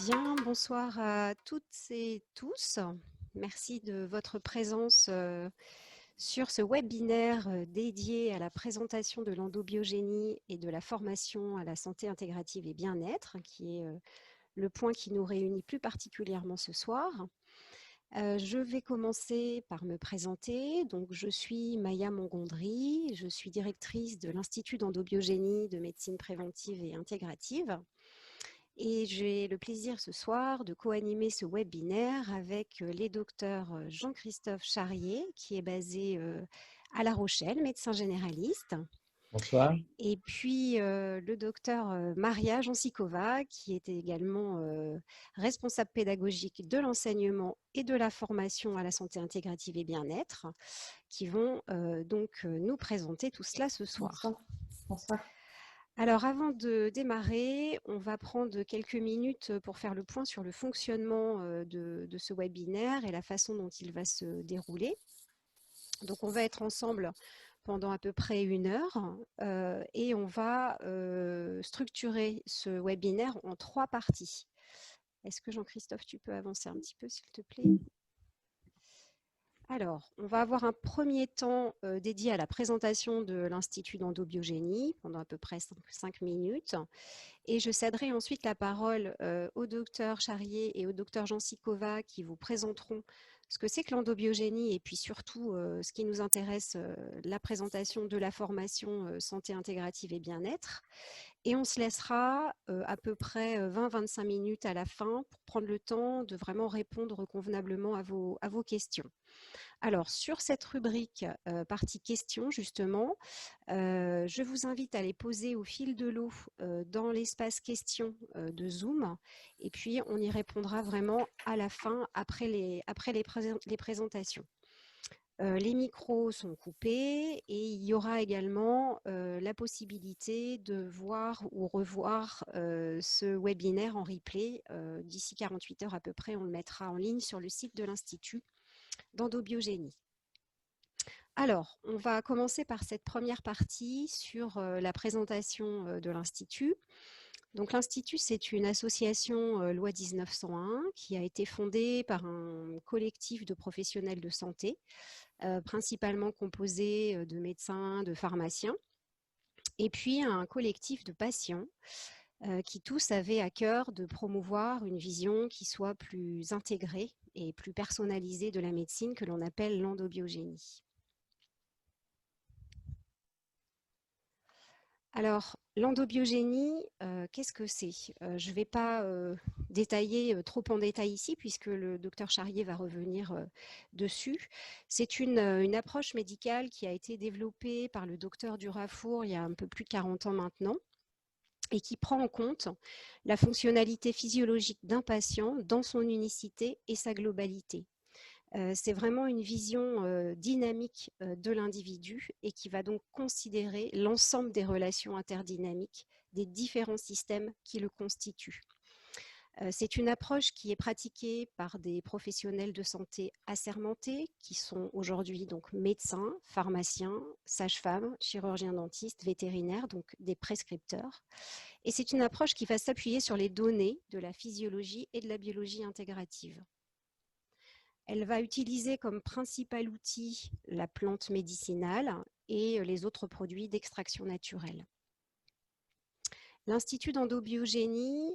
Bien, bonsoir à toutes et tous. Merci de votre présence sur ce webinaire dédié à la présentation de l'endobiogénie et de la formation à la santé intégrative et bien-être, qui est le point qui nous réunit plus particulièrement ce soir. Je vais commencer par me présenter. Donc, je suis Maya Mongondry, je suis directrice de l'Institut d'endobiogénie de médecine préventive et intégrative. Et j'ai le plaisir ce soir de co-animer ce webinaire avec les docteurs Jean-Christophe Charrier, qui est basé à La Rochelle, médecin généraliste, Bonsoir. et puis le docteur Maria Jansikova, qui est également responsable pédagogique de l'enseignement et de la formation à la santé intégrative et bien-être, qui vont donc nous présenter tout cela ce soir. Bonsoir. Bonsoir. Alors, avant de démarrer, on va prendre quelques minutes pour faire le point sur le fonctionnement de ce webinaire et la façon dont il va se dérouler. Donc, on va être ensemble pendant à peu près 1 heure et on va structurer ce webinaire en 3 parties. Est-ce que Jean-Christophe, tu peux avancer un petit peu, s'il te plaît ? Alors, on va avoir un premier temps dédié à la présentation de l'Institut d'endobiogénie pendant à peu près 5 minutes. Et je céderai ensuite la parole au docteur Charrier et au docteur Jansikova qui vous présenteront ce que c'est que l'endobiogénie et puis surtout ce qui nous intéresse, la présentation de la formation santé intégrative et bien-être. Et on se laissera à peu près 20-25 minutes à la fin pour prendre le temps de vraiment répondre convenablement à vos questions. Alors, sur cette rubrique partie questions, justement, je vous invite à les poser au fil de l'eau dans l'espace questions de Zoom. Et puis, on y répondra vraiment à la fin, après les présentations. Les micros sont coupés et il y aura également la possibilité de voir ou revoir ce webinaire en replay. D'ici 48 heures à peu près, on le mettra en ligne sur le site de l'Institut d'endobiogénie. Alors, on va commencer par cette première partie sur la présentation de l'Institut. Donc, l'Institut, c'est une association loi 1901 qui a été fondée par un collectif de professionnels de santé, principalement composé de médecins, de pharmaciens, et puis un collectif de patients qui tous avaient à cœur de promouvoir une vision qui soit plus intégrée et plus personnalisée de la médecine que l'on appelle l'endobiogénie. Alors, l'endobiogénie, qu'est-ce que c'est ? Je ne vais pas détailler trop en détail ici, puisque le docteur Charrier va revenir dessus. C'est une approche médicale qui a été développée par le docteur Durafour il y a un peu plus de 40 ans maintenant, et qui prend en compte la fonctionnalité physiologique d'un patient dans son unicité et sa globalité. C'est vraiment une vision dynamique de l'individu et qui va donc considérer l'ensemble des relations interdynamiques des différents systèmes qui le constituent. C'est une approche qui est pratiquée par des professionnels de santé assermentés qui sont aujourd'hui donc médecins, pharmaciens, sages-femmes, chirurgiens dentistes, vétérinaires, donc des prescripteurs. Et c'est une approche qui va s'appuyer sur les données de la physiologie et de la biologie intégrative. Elle va utiliser comme principal outil la plante médicinale et les autres produits d'extraction naturelle. L'Institut d'endobiogénie,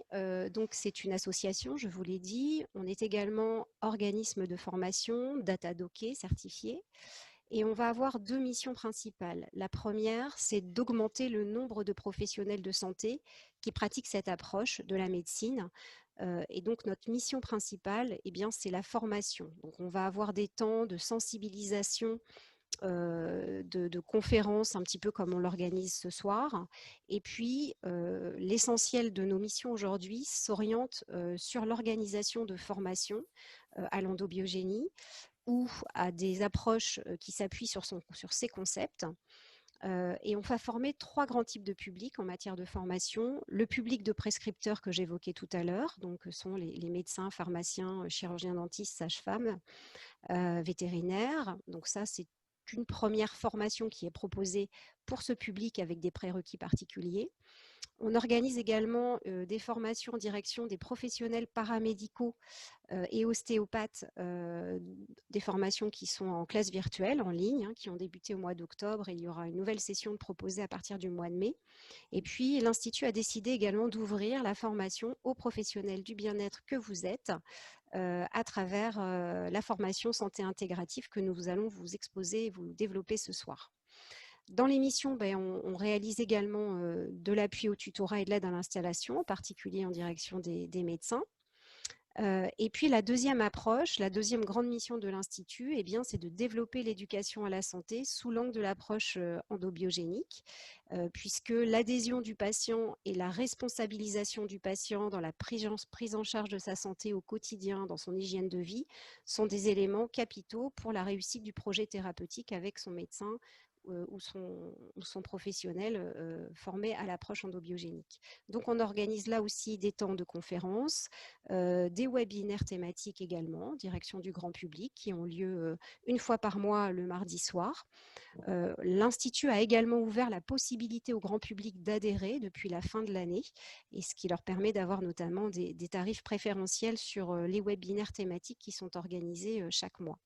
donc c'est une association, je vous l'ai dit. On est également organisme de formation, data-docké, certifié. Et on va avoir 2 missions principales. La première, c'est d'augmenter le nombre de professionnels de santé qui pratiquent cette approche de la médecine. Et donc, notre mission principale, eh bien, c'est la formation. Donc, on va avoir des temps de sensibilisation, de conférences, un petit peu comme on l'organise ce soir. Et puis, l'essentiel de nos missions aujourd'hui s'oriente sur l'organisation de formations à l'endobiogénie ou à des approches qui s'appuient sur ces concepts. Et on va former 3 grands types de publics en matière de formation. Le public de prescripteurs que j'évoquais tout à l'heure, donc sont les médecins, pharmaciens, chirurgiens dentistes, sages-femmes, vétérinaires. Donc ça, c'est une première formation qui est proposée pour ce public avec des prérequis particuliers. On organise également des formations en direction des professionnels paramédicaux et ostéopathes, des formations qui sont en classe virtuelle, en ligne, qui ont débuté au mois d'octobre, et il y aura une nouvelle session proposée à partir du mois de mai. Et puis, l'Institut a décidé également d'ouvrir la formation aux professionnels du bien-être que vous êtes, à travers la formation santé intégrative que nous allons vous exposer et vous développer ce soir. Dans l'émission, on réalise également de l'appui au tutorat et de l'aide à l'installation, en particulier en direction des médecins. Et puis la deuxième approche, la deuxième grande mission de l'Institut, c'est de développer l'éducation à la santé sous l'angle de l'approche endobiogénique, puisque l'adhésion du patient et la responsabilisation du patient dans la prise en charge de sa santé au quotidien, dans son hygiène de vie, sont des éléments capitaux pour la réussite du projet thérapeutique avec son médecin ou son professionnel formé à l'approche endobiogénique. Donc on organise là aussi des temps de conférences, des webinaires thématiques également, en direction du grand public, qui ont lieu une fois par mois le mardi soir. L'Institut a également ouvert la possibilité au grand public d'adhérer depuis la fin de l'année, et ce qui leur permet d'avoir notamment des tarifs préférentiels sur les webinaires thématiques qui sont organisés chaque mois.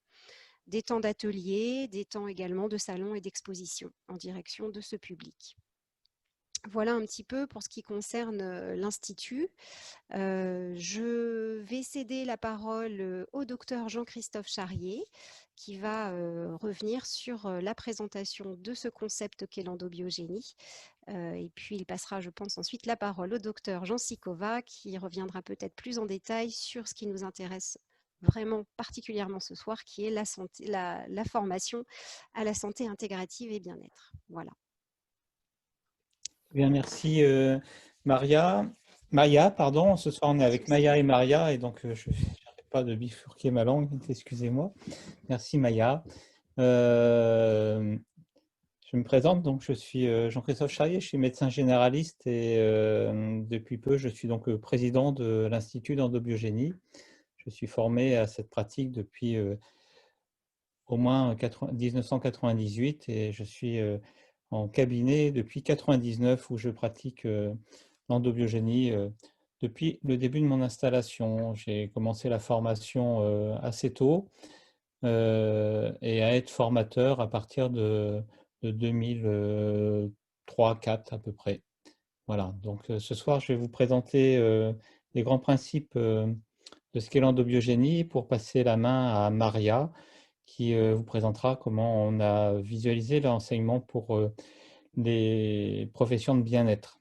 Des temps d'ateliers, des temps également de salons et d'expositions en direction de ce public. Voilà un petit peu pour ce qui concerne l'Institut. Je vais céder la parole au docteur Jean-Christophe Charrier, qui va revenir sur la présentation de ce concept qu'est l'endobiogénie. Et puis il passera, je pense, ensuite la parole au docteur Jean Sikova, qui reviendra peut-être plus en détail sur ce qui nous intéresse vraiment particulièrement ce soir, qui est la formation à la santé intégrative et bien-être. Voilà. Bien, merci Maria. Maya, pardon. Ce soir, on est avec Maya et Maria, et donc je n'arrête pas de bifurquer ma langue, excusez-moi. Merci Maya. Je me présente, donc je suis Jean-Christophe Charrier, je suis médecin généraliste et depuis peu, je suis donc président de l'Institut d'endobiogénie. Je suis formé à cette pratique depuis au moins 1998 et je suis en cabinet depuis 1999 où je pratique l'endobiogénie depuis le début de mon installation. J'ai commencé la formation assez tôt et à être formateur à partir de 2003-2004 à peu près. Voilà, donc ce soir, je vais vous présenter les grands principes de ce qu'est l'endobiogénie pour passer la main à Maria, qui vous présentera comment on a visualisé l'enseignement pour les professions de bien-être.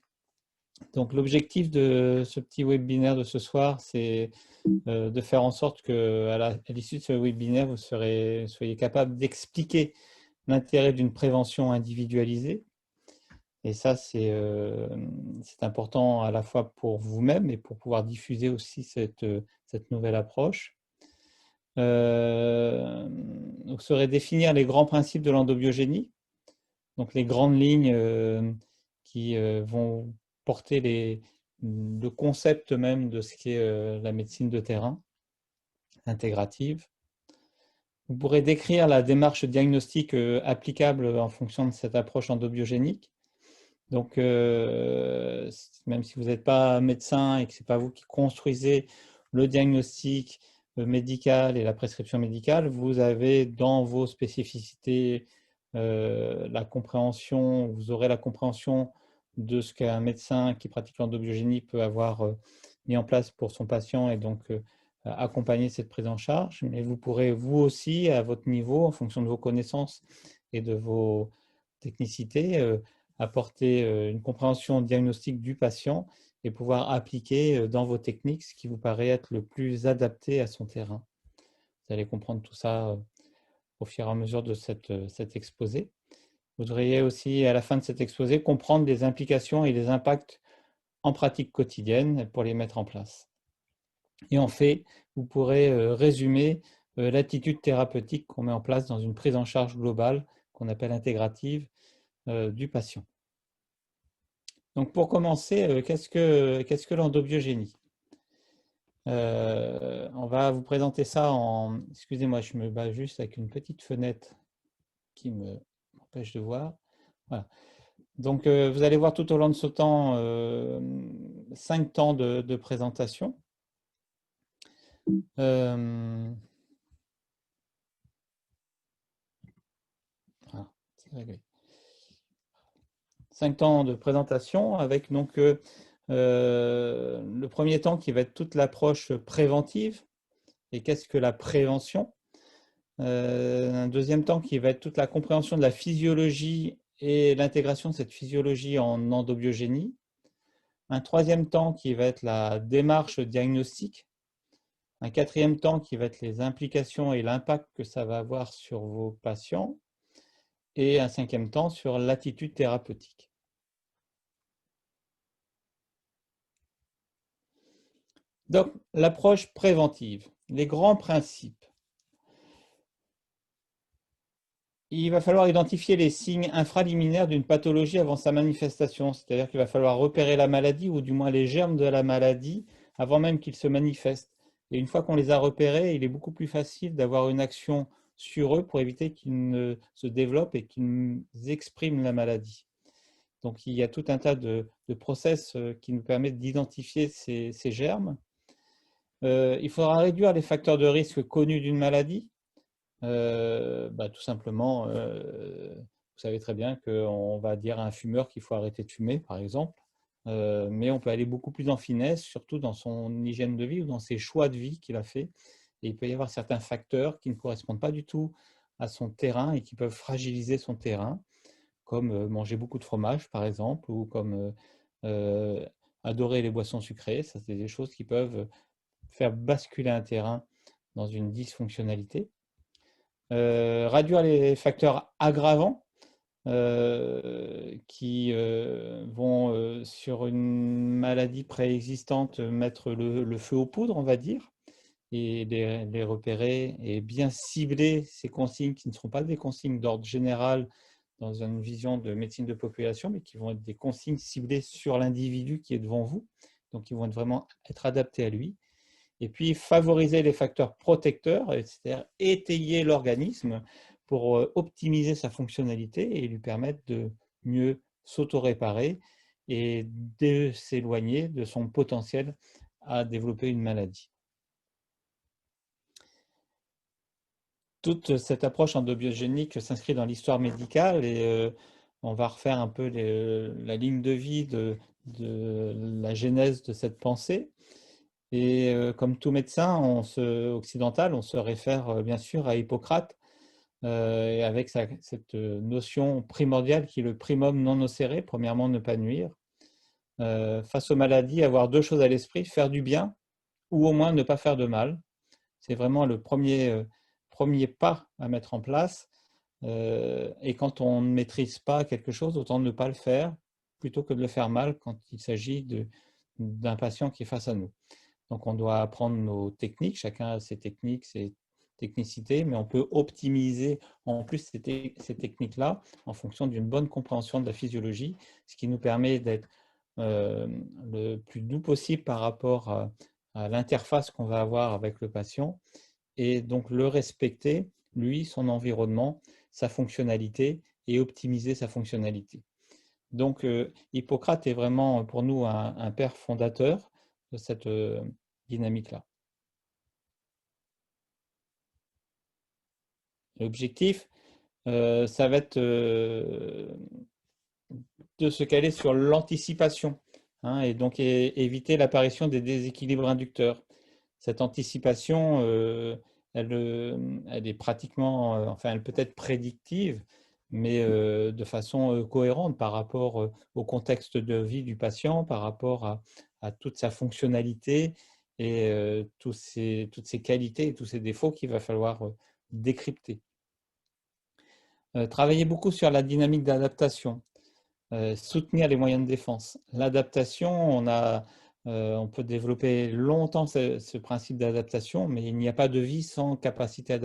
Donc l'objectif de ce petit webinaire de ce soir, c'est de faire en sorte qu'à l'issue de ce webinaire, vous soyez capable d'expliquer l'intérêt d'une prévention individualisée. Et ça, c'est important à la fois pour vous-même et pour pouvoir diffuser aussi cette nouvelle approche. Vous saurez définir les grands principes de l'endobiogénie, donc les grandes lignes qui vont porter le concept même de ce qu'est la médecine de terrain intégrative. Vous pourrez décrire la démarche diagnostique applicable en fonction de cette approche endobiogénique. Donc, même si vous n'êtes pas médecin et que ce n'est pas vous qui construisez le diagnostic médical et la prescription médicale, vous avez dans vos spécificités la compréhension, vous aurez la compréhension de ce qu'un médecin qui pratique l'endobiogénie peut avoir mis en place pour son patient et donc accompagner cette prise en charge. Mais vous pourrez vous aussi, à votre niveau, en fonction de vos connaissances et de vos technicités, apporter une compréhension diagnostique du patient et pouvoir appliquer dans vos techniques ce qui vous paraît être le plus adapté à son terrain. Vous allez comprendre tout ça au fur et à mesure de cet exposé. Vous devriez aussi, à la fin de cet exposé, comprendre les implications et les impacts en pratique quotidienne pour les mettre en place. Et en fait, vous pourrez résumer l'attitude thérapeutique qu'on met en place dans une prise en charge globale qu'on appelle intégrative du patient. Donc pour commencer, qu'est-ce que l'endobiogénie? On va vous présenter ça en... Excusez-moi, je me bats juste avec une petite fenêtre qui m'empêche de voir. Voilà. Donc, vous allez voir tout au long de ce temps 5 temps de présentation. Voilà, c'est réglé. 5 temps de présentation avec donc le premier temps qui va être toute l'approche préventive. Et qu'est-ce que la prévention? Un deuxième temps qui va être toute la compréhension de la physiologie et l'intégration de cette physiologie en endobiogénie. Un troisième temps qui va être la démarche diagnostique. Un quatrième temps qui va être les implications et l'impact que ça va avoir sur vos patients. Et un cinquième temps sur l'attitude thérapeutique. Donc, l'approche préventive, les grands principes. Il va falloir identifier les signes infraliminaires d'une pathologie avant sa manifestation, c'est-à-dire qu'il va falloir repérer la maladie ou du moins les germes de la maladie avant même qu'ils se manifestent. Et une fois qu'on les a repérés, il est beaucoup plus facile d'avoir une action sur eux pour éviter qu'ils ne se développent et qu'ils expriment la maladie. Donc il y a tout un tas de process qui nous permettent d'identifier ces germes. Il faudra réduire les facteurs de risque connus d'une maladie. Tout simplement, vous savez très bien qu'on va dire à un fumeur qu'il faut arrêter de fumer, par exemple, mais on peut aller beaucoup plus en finesse, surtout dans son hygiène de vie ou dans ses choix de vie qu'il a fait. Et il peut y avoir certains facteurs qui ne correspondent pas du tout à son terrain et qui peuvent fragiliser son terrain, comme manger beaucoup de fromage, par exemple, ou comme adorer les boissons sucrées. Ça, c'est des choses qui peuvent faire basculer un terrain dans une dysfonctionnalité. Réduire les facteurs aggravants qui vont, sur une maladie préexistante, mettre le feu aux poudres, on va dire, et les repérer et bien cibler ces consignes qui ne seront pas des consignes d'ordre général dans une vision de médecine de population, mais qui vont être des consignes ciblées sur l'individu qui est devant vous, donc qui vont vraiment être adaptées à lui. Et puis favoriser les facteurs protecteurs, c'est-à-dire étayer l'organisme pour optimiser sa fonctionnalité et lui permettre de mieux s'auto-réparer et de s'éloigner de son potentiel à développer une maladie. Toute cette approche endobiogénique s'inscrit dans l'histoire médicale et on va refaire un peu la ligne de vie de la genèse de cette pensée. Et comme tout médecin occidental, on se réfère bien sûr à Hippocrate, et avec cette notion primordiale qui est le primum non nocere, premièrement ne pas nuire. Face aux maladies, avoir deux choses à l'esprit, faire du bien ou au moins ne pas faire de mal. C'est vraiment le premier pas à mettre en place. Et quand on ne maîtrise pas quelque chose, autant ne pas le faire plutôt que de le faire mal quand il s'agit d'un patient qui est face à nous. Donc, on doit apprendre nos techniques. Chacun a ses techniques, ses technicités, mais on peut optimiser en plus ces techniques-là en fonction d'une bonne compréhension de la physiologie, ce qui nous permet d'être le plus doux possible par rapport à l'interface qu'on va avoir avec le patient et donc le respecter, lui, son environnement, sa fonctionnalité et optimiser sa fonctionnalité. Donc, Hippocrate est vraiment pour nous un père fondateur de cette dynamique-là. L'objectif, ça va être de se caler sur l'anticipation, hein, et donc éviter l'apparition des déséquilibres inducteurs. Cette anticipation, elle est pratiquement, enfin, elle peut être prédictive, mais de façon cohérente par rapport au contexte de vie du patient, par rapport à toute sa fonctionnalité et toutes ses qualités et tous ses défauts qu'il va falloir décrypter. Travailler beaucoup sur la dynamique d'adaptation, soutenir les moyens de défense. L'adaptation, on peut développer longtemps ce principe d'adaptation, mais il n'y a pas de vie sans capacité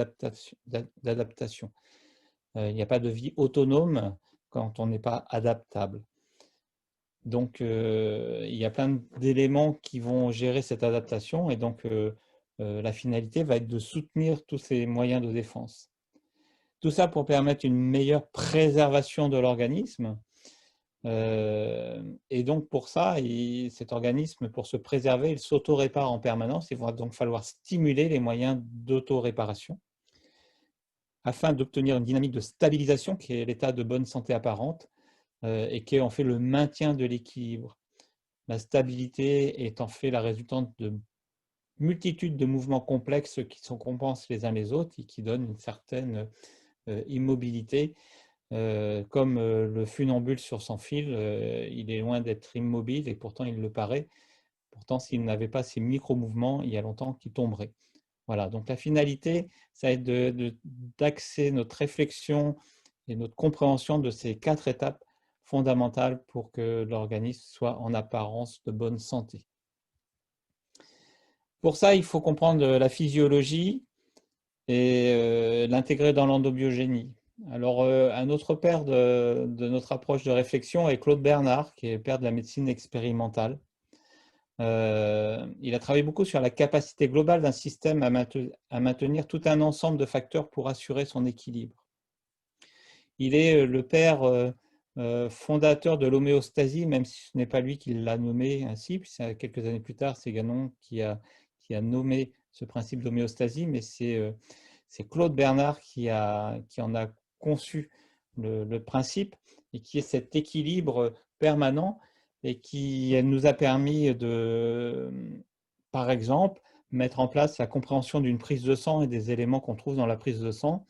d'adaptation. Il n'y a pas de vie autonome quand on n'est pas adaptable. Donc, il y a plein d'éléments qui vont gérer cette adaptation et donc la finalité va être de soutenir tous ces moyens de défense. Tout ça pour permettre une meilleure préservation de l'organisme, Et donc, pour ça, cet organisme, pour se préserver, il s'auto-répare en permanence. Il va donc falloir stimuler les moyens d'auto-réparation afin d'obtenir une dynamique de stabilisation qui est l'état de bonne santé apparente et qui est en fait le maintien de l'équilibre. La stabilité est en fait la résultante de multitudes de mouvements complexes qui se compensent les uns les autres et qui donnent une certaine immobilité. Comme le funambule sur son fil, il est loin d'être immobile et pourtant il le paraît. Pourtant, s'il n'avait pas ces micro-mouvements, il y a longtemps qu'il tomberait. Voilà, donc la finalité, ça va être d'axer notre réflexion et notre compréhension de ces 4 étapes fondamentales pour que l'organisme soit en apparence de bonne santé. Pour ça, il faut comprendre la physiologie et l'intégrer dans l'endobiogénie. Alors, un autre père de notre approche de réflexion est Claude Bernard, qui est père de la médecine expérimentale. Il a travaillé beaucoup sur la capacité globale d'un système à maintenir tout un ensemble de facteurs pour assurer son équilibre. Il est le père fondateur de l'homéostasie, même si ce n'est pas lui qui l'a nommé ainsi, puis quelques années plus tard, c'est Ganon qui a nommé ce principe d'homéostasie, mais c'est Claude Bernard qui en a conçu le principe et qui est cet équilibre permanent et qui nous a permis de, par exemple, mettre en place la compréhension d'une prise de sang et des éléments qu'on trouve dans la prise de sang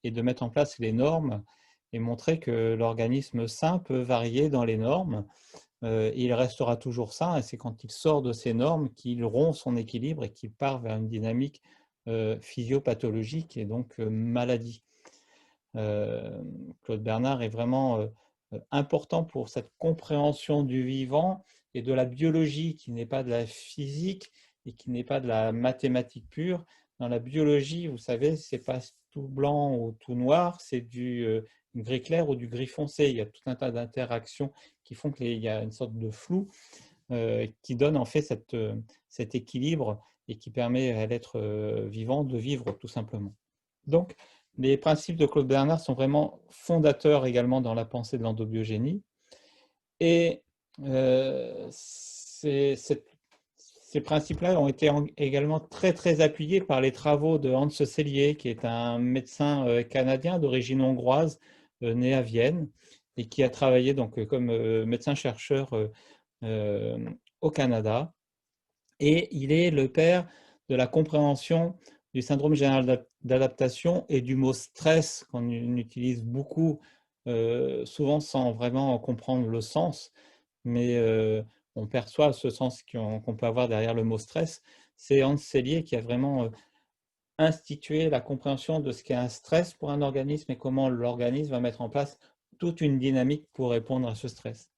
et de mettre en place les normes et montrer que l'organisme sain peut varier dans les normes. Il restera toujours sain et c'est quand il sort de ces normes qu'il rompt son équilibre et qu'il part vers une dynamique physiopathologique et donc maladie. Claude Bernard est vraiment important pour cette compréhension du vivant et de la biologie qui n'est pas de la physique et qui n'est pas de la mathématique pure. Dans la biologie, vous savez, c'est pas tout blanc ou tout noir, c'est du gris clair ou du gris foncé. Il y a tout un tas d'interactions qui font qu'il y a une sorte de flou qui donne en fait cet équilibre et qui permet à l'être vivant de vivre tout simplement. Donc, les principes de Claude Bernard sont vraiment fondateurs également dans la pensée de l'endobiogénie. Et ces principes-là ont été également très appuyés par les travaux de Hans Selye, qui est un médecin canadien d'origine hongroise, né à Vienne, et qui a travaillé donc, comme médecin-chercheur au Canada. Et il est le père de la compréhension du syndrome général d'adaptation et du mot stress qu'on utilise beaucoup, souvent sans vraiment comprendre le sens, mais on perçoit ce sens qu'on peut avoir derrière le mot stress. C'est Hans Selye qui a vraiment institué la compréhension de ce qu'est un stress pour un organisme et comment l'organisme va mettre en place toute une dynamique pour répondre à ce stress.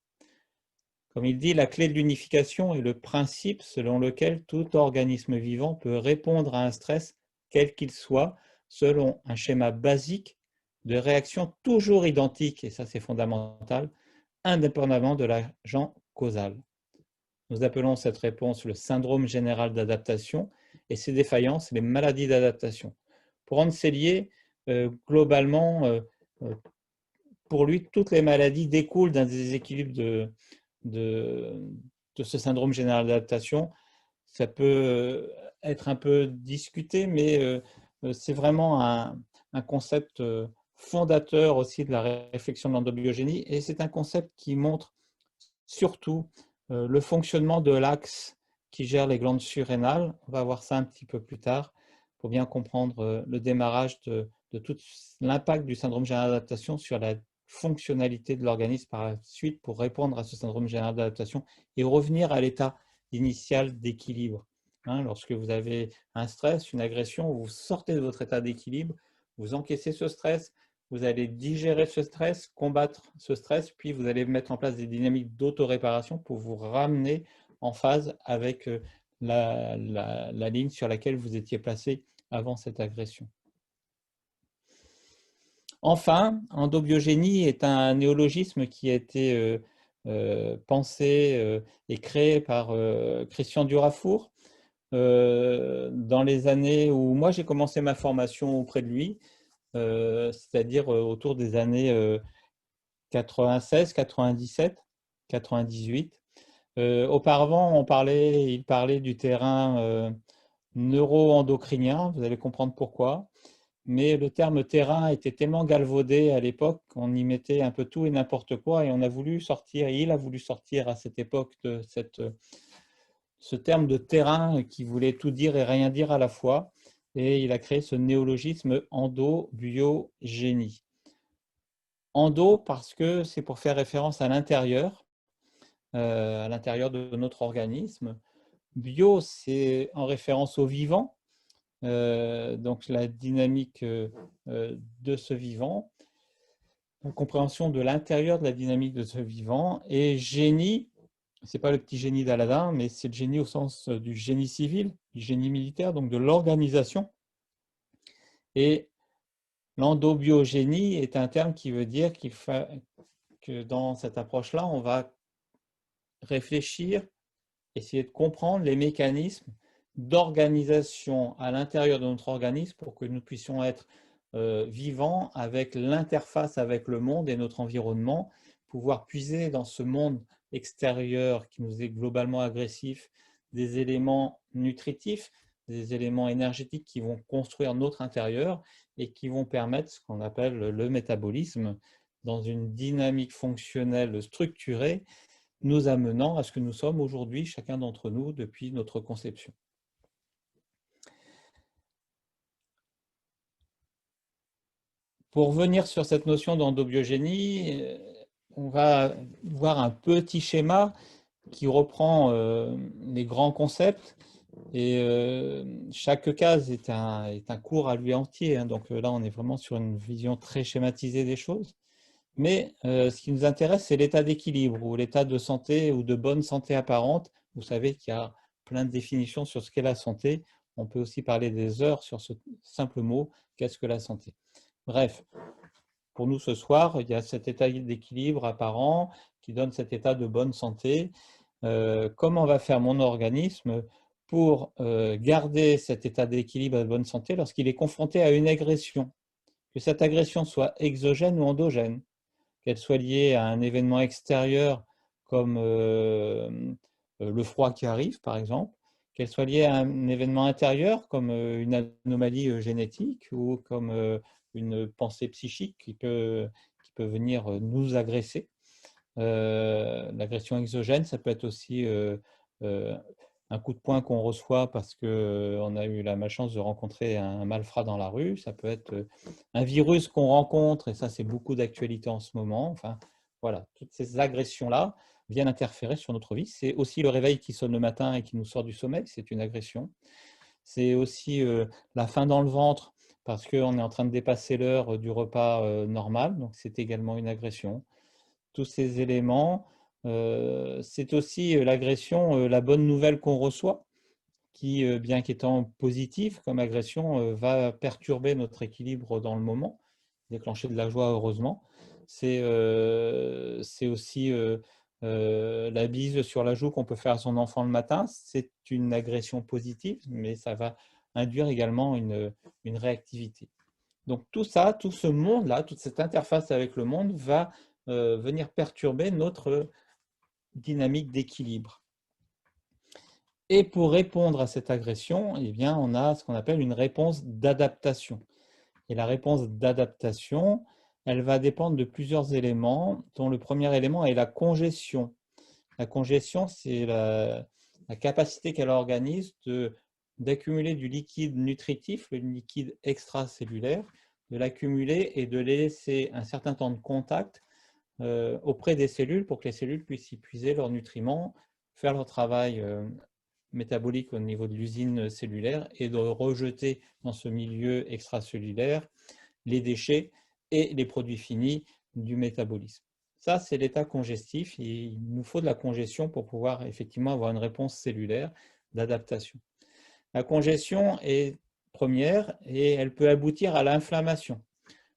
Comme il dit, la clé de l'unification est le principe selon lequel tout organisme vivant peut répondre à un stress, quel qu'il soit, selon un schéma basique de réaction toujours identique, et ça c'est fondamental, indépendamment de l'agent causal. Nous appelons cette réponse le syndrome général d'adaptation et ses défaillances les maladies d'adaptation. Pour Hans Selye, globalement, pour lui, toutes les maladies découlent d'un déséquilibre de ce syndrome général d'adaptation. Ça peut être un peu discuté, mais c'est vraiment un concept fondateur aussi de la réflexion de l'endobiogénie et c'est un concept qui montre surtout le fonctionnement de l'axe qui gère les glandes surrénales. On va voir ça un petit peu plus tard pour bien comprendre le démarrage de tout l'impact du syndrome général d'adaptation sur la fonctionnalité de l'organisme par la suite pour répondre à ce syndrome général d'adaptation et revenir à l'état initial d'équilibre. Lorsque vous avez un stress, une agression, vous sortez de votre état d'équilibre, vous encaissez ce stress, vous allez digérer ce stress, combattre ce stress, puis vous allez mettre en place des dynamiques d'auto-réparation pour vous ramener en phase avec la ligne sur laquelle vous étiez placé avant cette agression. Enfin, endobiogénie est un néologisme qui a été pensé et créé par Christian Durafour dans les années où moi j'ai commencé ma formation auprès de lui, c'est-à-dire autour des années 96, 97, 98. Auparavant, il parlait du terrain neuro-endocrinien, vous allez comprendre pourquoi. Mais le terme terrain était tellement galvaudé à l'époque qu'on y mettait un peu tout et n'importe quoi, et on a voulu sortir, il a voulu sortir à cette époque de ce terme de terrain qui voulait tout dire et rien dire à la fois, et il a créé ce néologisme endobiogénie. Endo parce que c'est pour faire référence à l'intérieur de notre organisme. Bio, c'est en référence au vivant, donc la dynamique de ce vivant, la compréhension de l'intérieur de la dynamique de ce vivant. Et génie, ce n'est pas le petit génie d'Aladin, mais c'est le génie au sens du génie civil, du génie militaire, donc de l'organisation. Et l'endobiogénie est un terme qui veut dire que dans cette approche-là, on va réfléchir, essayer de comprendre les mécanismes d'organisation à l'intérieur de notre organisme pour que nous puissions être vivants avec l'interface avec le monde et notre environnement, pouvoir puiser dans ce monde extérieur qui nous est globalement agressif des éléments nutritifs, des éléments énergétiques qui vont construire notre intérieur et qui vont permettre ce qu'on appelle le métabolisme dans une dynamique fonctionnelle structurée, nous amenant à ce que nous sommes aujourd'hui, chacun d'entre nous, depuis notre conception. Pour revenir sur cette notion d'endobiogénie, on va voir un petit schéma qui reprend les grands concepts, et chaque case est un cours à lui entier, hein. Donc là, on est vraiment sur une vision très schématisée des choses. Mais ce qui nous intéresse, c'est l'état d'équilibre ou l'état de santé ou de bonne santé apparente. Vous savez qu'il y a plein de définitions sur ce qu'est la santé. On peut aussi parler des heures sur ce simple mot, qu'est-ce que la santé? Bref, pour nous ce soir, il y a cet état d'équilibre apparent qui donne cet état de bonne santé. Comment va faire mon organisme pour garder cet état d'équilibre et de bonne santé lorsqu'il est confronté à une agression? Que cette agression soit exogène ou endogène, qu'elle soit liée à un événement extérieur comme le froid qui arrive, par exemple, qu'elle soit liée à un événement intérieur comme une anomalie génétique ou comme une pensée psychique qui peut venir nous agresser. L'agression exogène, ça peut être aussi un coup de poing qu'on reçoit parce qu'on a eu la malchance de rencontrer un malfrat dans la rue. Ça peut être un virus qu'on rencontre, et ça, c'est beaucoup d'actualité en ce moment. Enfin, voilà, toutes ces agressions-là viennent interférer sur notre vie. C'est aussi le réveil qui sonne le matin et qui nous sort du sommeil, c'est une agression. C'est aussi la faim dans le ventre parce qu'on est en train de dépasser l'heure du repas normal, donc c'est également une agression. Tous ces éléments, c'est aussi l'agression, la bonne nouvelle qu'on reçoit, qui, bien qu'étant positive comme agression, va perturber notre équilibre dans le moment, déclencher de la joie heureusement. C'est aussi la bise sur la joue qu'on peut faire à son enfant le matin. C'est une agression positive, mais ça va induire également une réactivité. Donc tout ça, tout ce monde-là, toute cette interface avec le monde va venir perturber notre dynamique d'équilibre. Et pour répondre à cette agression, eh bien, on a ce qu'on appelle une réponse d'adaptation. Et la réponse d'adaptation, elle va dépendre de plusieurs éléments, dont le premier élément est la congestion. La congestion, c'est la capacité qu'a l'organisme d'accumuler du liquide nutritif, le liquide extracellulaire, de l'accumuler et de laisser un certain temps de contact auprès des cellules pour que les cellules puissent y puiser leurs nutriments, faire leur travail métabolique au niveau de l'usine cellulaire et de rejeter dans ce milieu extracellulaire les déchets et les produits finis du métabolisme. Ça, c'est l'état congestif. Il nous faut de la congestion pour pouvoir effectivement avoir une réponse cellulaire d'adaptation. La congestion est première et elle peut aboutir à l'inflammation.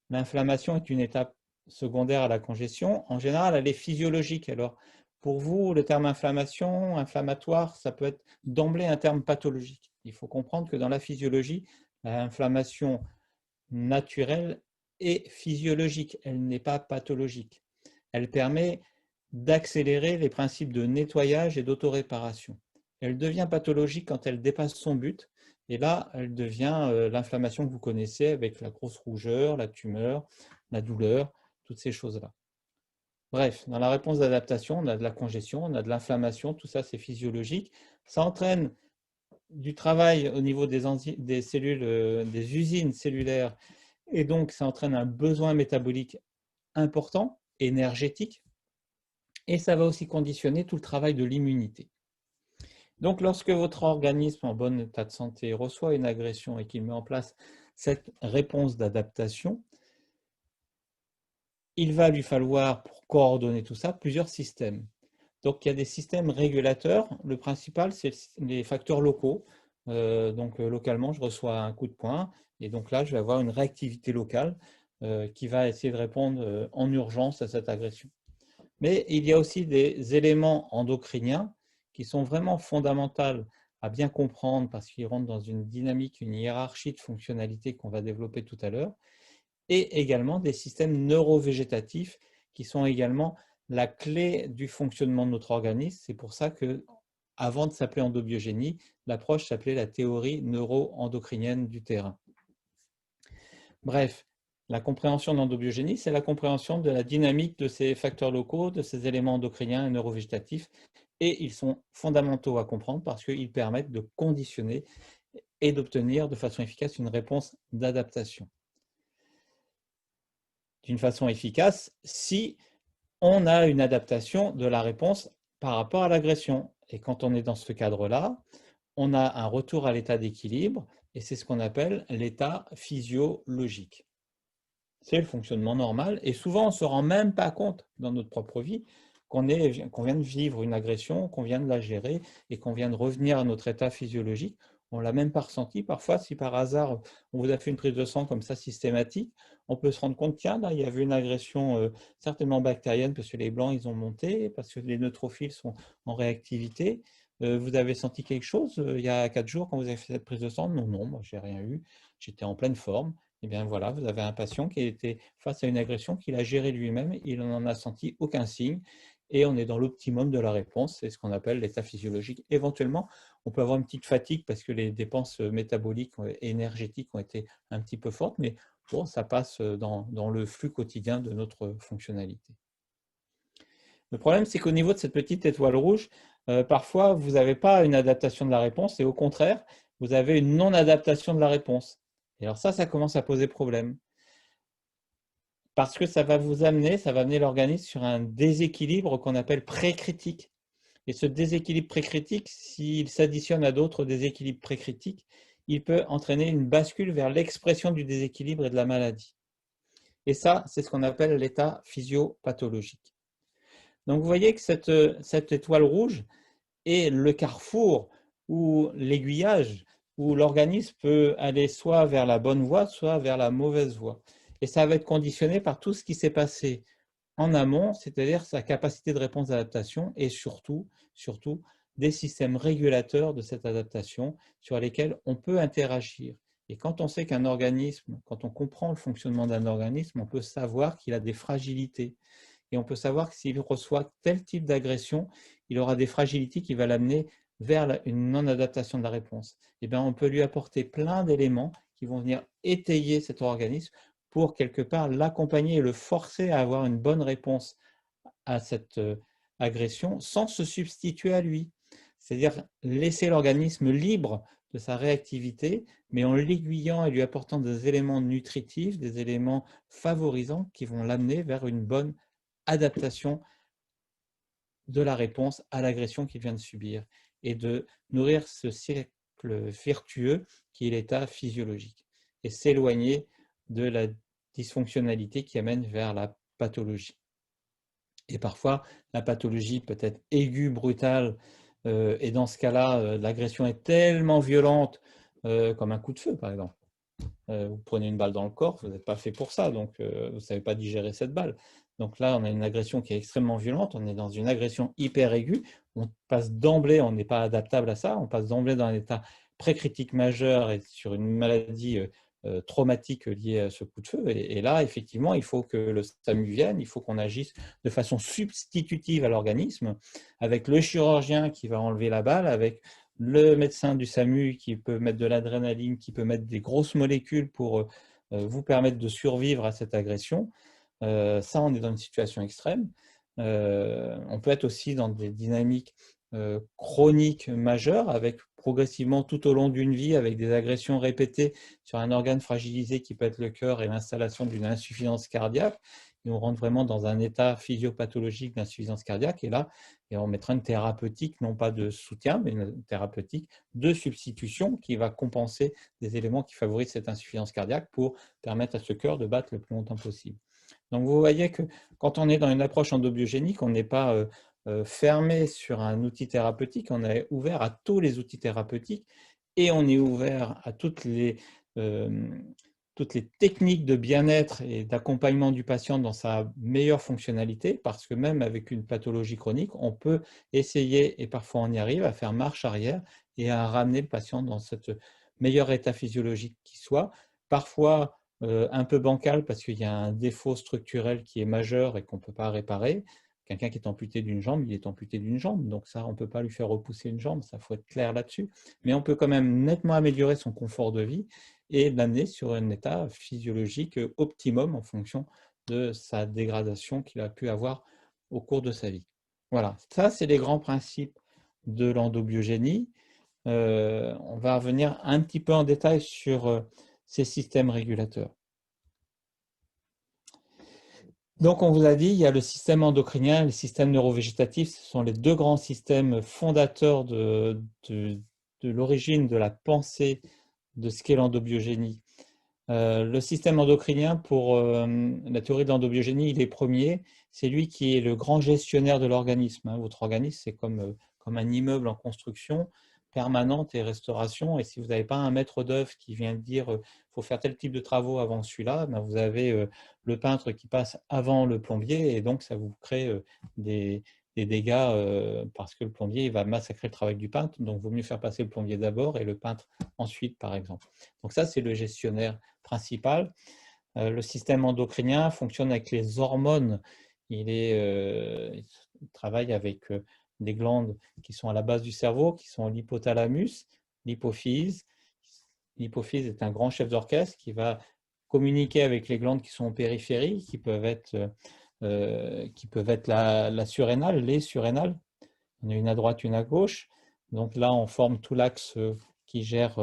L'inflammation est une étape secondaire à la congestion. En général, elle est physiologique. Alors, pour vous, le terme inflammation, inflammatoire, ça peut être d'emblée un terme pathologique. Il faut comprendre que dans la physiologie, l'inflammation naturelle est physiologique, elle n'est pas pathologique. elle permet d'accélérer les principes de nettoyage et d'autoréparation. Elle devient pathologique quand elle dépasse son but, et là, elle devient l'inflammation que vous connaissez avec la grosse rougeur, la tumeur, la douleur, toutes ces choses-là. Bref, dans la réponse d'adaptation, on a de la congestion, on a de l'inflammation, tout ça c'est physiologique. Ça entraîne du travail au niveau des cellules, des usines cellulaires, et donc ça entraîne un besoin métabolique important, énergétique, et ça va aussi conditionner tout le travail de l'immunité. Donc lorsque votre organisme en bon état de santé reçoit une agression et qu'il met en place cette réponse d'adaptation, il va lui falloir, pour coordonner tout ça, plusieurs systèmes. Donc, il y a des systèmes régulateurs. Le principal, c'est les facteurs locaux. Localement, je reçois un coup de poing. Et donc là, je vais avoir une réactivité locale qui va essayer de répondre en urgence à cette agression. Mais il y a aussi des éléments endocriniens qui sont vraiment fondamentaux à bien comprendre parce qu'ils rentrent dans une dynamique, une hiérarchie de fonctionnalités qu'on va développer tout à l'heure. Et également des systèmes neurovégétatifs qui sont également la clé du fonctionnement de notre organisme. C'est pour ça que, avant de s'appeler endobiogénie, l'approche s'appelait la théorie neuro-endocrinienne du terrain. Bref, la compréhension de l'endobiogénie, c'est la compréhension de la dynamique de ces facteurs locaux, de ces éléments endocriniens et neurovégétatifs, et ils sont fondamentaux à comprendre parce qu'ils permettent de conditionner et d'obtenir de façon efficace une réponse d'adaptation. D'une façon efficace, si on a une adaptation de la réponse par rapport à l'agression. Et quand on est dans ce cadre-là, on a un retour à l'état d'équilibre, et c'est ce qu'on appelle l'état physiologique. C'est le fonctionnement normal, et souvent on ne se rend même pas compte dans notre propre vie qu'on vient de vivre une agression, qu'on vient de la gérer, et qu'on vient de revenir à notre état physiologique. On ne l'a même pas ressenti. Parfois, si par hasard on vous a fait une prise de sang comme ça systématique, on peut se rendre compte, tiens, là, il y avait une agression certainement bactérienne parce que les blancs, ils ont monté, parce que les neutrophiles sont en réactivité. Vous avez senti quelque chose il y a 4 jours quand vous avez fait cette prise de sang? Non, non, moi, je n'ai rien eu. J'étais en pleine forme. Eh bien voilà, vous avez un patient qui était face à une agression qu'il a gérée lui-même, il n'en a senti aucun signe, et on est dans l'optimum de la réponse, c'est ce qu'on appelle l'état physiologique. Éventuellement, on peut avoir une petite fatigue parce que les dépenses métaboliques et énergétiques ont été un petit peu fortes, mais bon, ça passe dans le flux quotidien de notre fonctionnalité. Le problème, c'est qu'au niveau de cette petite étoile rouge, parfois, vous n'avez pas une adaptation de la réponse, et au contraire, vous avez une non-adaptation de la réponse. Et alors ça commence à poser problème. Parce que ça va vous amener, ça va amener l'organisme sur un déséquilibre qu'on appelle précritique. Et ce déséquilibre précritique, s'il s'additionne à d'autres déséquilibres précritiques, il peut entraîner une bascule vers l'expression du déséquilibre et de la maladie. Et ça, c'est ce qu'on appelle l'état physiopathologique. Donc vous voyez que cette étoile rouge est le carrefour ou l'aiguillage où l'organisme peut aller soit vers la bonne voie, soit vers la mauvaise voie. Et ça va être conditionné par tout ce qui s'est passé en amont, c'est-à-dire sa capacité de réponse d'adaptation et surtout des systèmes régulateurs de cette adaptation sur lesquels on peut interagir. Et quand on sait qu'un organisme, quand on comprend le fonctionnement d'un organisme, on peut savoir qu'il a des fragilités. Et on peut savoir que s'il reçoit tel type d'agression, il aura des fragilités qui vont l'amener vers une non-adaptation de la réponse. Et bien, on peut lui apporter plein d'éléments qui vont venir étayer cet organisme pour quelque part l'accompagner et le forcer à avoir une bonne réponse à cette agression sans se substituer à lui. C'est-à-dire laisser l'organisme libre de sa réactivité, mais en l'aiguillant et lui apportant des éléments nutritifs, des éléments favorisants qui vont l'amener vers une bonne adaptation de la réponse à l'agression qu'il vient de subir et de nourrir ce cercle vertueux qui est l'état physiologique et s'éloigner de la dysfonctionnalité qui amène vers la pathologie. Et parfois, la pathologie peut être aiguë, brutale, et dans ce cas-là, l'agression est tellement violente, comme un coup de feu par exemple. Vous prenez une balle dans le corps, vous n'êtes pas fait pour ça, donc vous ne savez pas digérer cette balle. Donc là, on a une agression qui est extrêmement violente, on est dans une agression hyper aiguë, on passe d'emblée, on n'est pas adaptable à ça, on passe d'emblée dans un état précritique majeur et sur une maladie traumatiques liées à ce coup de feu. Et là, effectivement, il faut que le SAMU vienne, il faut qu'on agisse de façon substitutive à l'organisme, avec le chirurgien qui va enlever la balle, avec le médecin du SAMU qui peut mettre de l'adrénaline, qui peut mettre des grosses molécules pour vous permettre de survivre à cette agression. Ça, on est dans une situation extrême. On peut être aussi dans des dynamiques chroniques majeures, avec progressivement tout au long d'une vie, avec des agressions répétées sur un organe fragilisé qui peut être le cœur et l'installation d'une insuffisance cardiaque. Et on rentre vraiment dans un état physiopathologique d'insuffisance cardiaque. Et là, on mettra une thérapeutique, non pas de soutien, mais une thérapeutique de substitution qui va compenser des éléments qui favorisent cette insuffisance cardiaque pour permettre à ce cœur de battre le plus longtemps possible. Donc, vous voyez que quand on est dans une approche endobiogénique, on n'est pas fermé sur un outil thérapeutique, on est ouvert à tous les outils thérapeutiques et on est ouvert à toutes les techniques de bien-être et d'accompagnement du patient dans sa meilleure fonctionnalité, parce que même avec une pathologie chronique, on peut essayer, et parfois on y arrive, à faire marche arrière et à ramener le patient dans ce meilleur état physiologique qui soit. Parfois, un peu bancal parce qu'il y a un défaut structurel qui est majeur et qu'on ne peut pas réparer. Quelqu'un qui est amputé d'une jambe, il est amputé d'une jambe. Donc ça, on ne peut pas lui faire repousser une jambe, ça faut être clair là-dessus. Mais on peut quand même nettement améliorer son confort de vie et l'amener sur un état physiologique optimum en fonction de sa dégradation qu'il a pu avoir au cours de sa vie. Voilà, ça c'est les grands principes de l'endobiogénie. On va revenir un petit peu en détail sur ces systèmes régulateurs. Donc, on vous a dit, il y a le système endocrinien et le système neurovégétatif. Ce sont les deux grands systèmes fondateurs de l'origine de la pensée de ce qu'est l'endobiogénie. Le système endocrinien, pour la théorie de l'endobiogénie, il est premier. C'est lui qui est le grand gestionnaire de l'organisme. Votre organisme, c'est comme un immeuble en construction permanente et restauration. Et si vous n'avez pas un maître d'œuvre qui vient dire faut faire tel type de travaux avant celui-là, ben vous avez le peintre qui passe avant le plombier et donc ça vous crée des dégâts parce que le plombier il va massacrer le travail du peintre. Donc, il vaut mieux faire passer le plombier d'abord et le peintre ensuite, par exemple. Donc ça, c'est le gestionnaire principal. Le système endocrinien fonctionne avec les hormones. Il travaille avec des glandes qui sont à la base du cerveau, qui sont l'hypothalamus, l'hypophyse. L'hypophyse est un grand chef d'orchestre qui va communiquer avec les glandes qui sont en périphérie, qui peuvent être la surrénale, les surrénales. On a une à droite, une à gauche. Donc là, on forme tout l'axe qui gère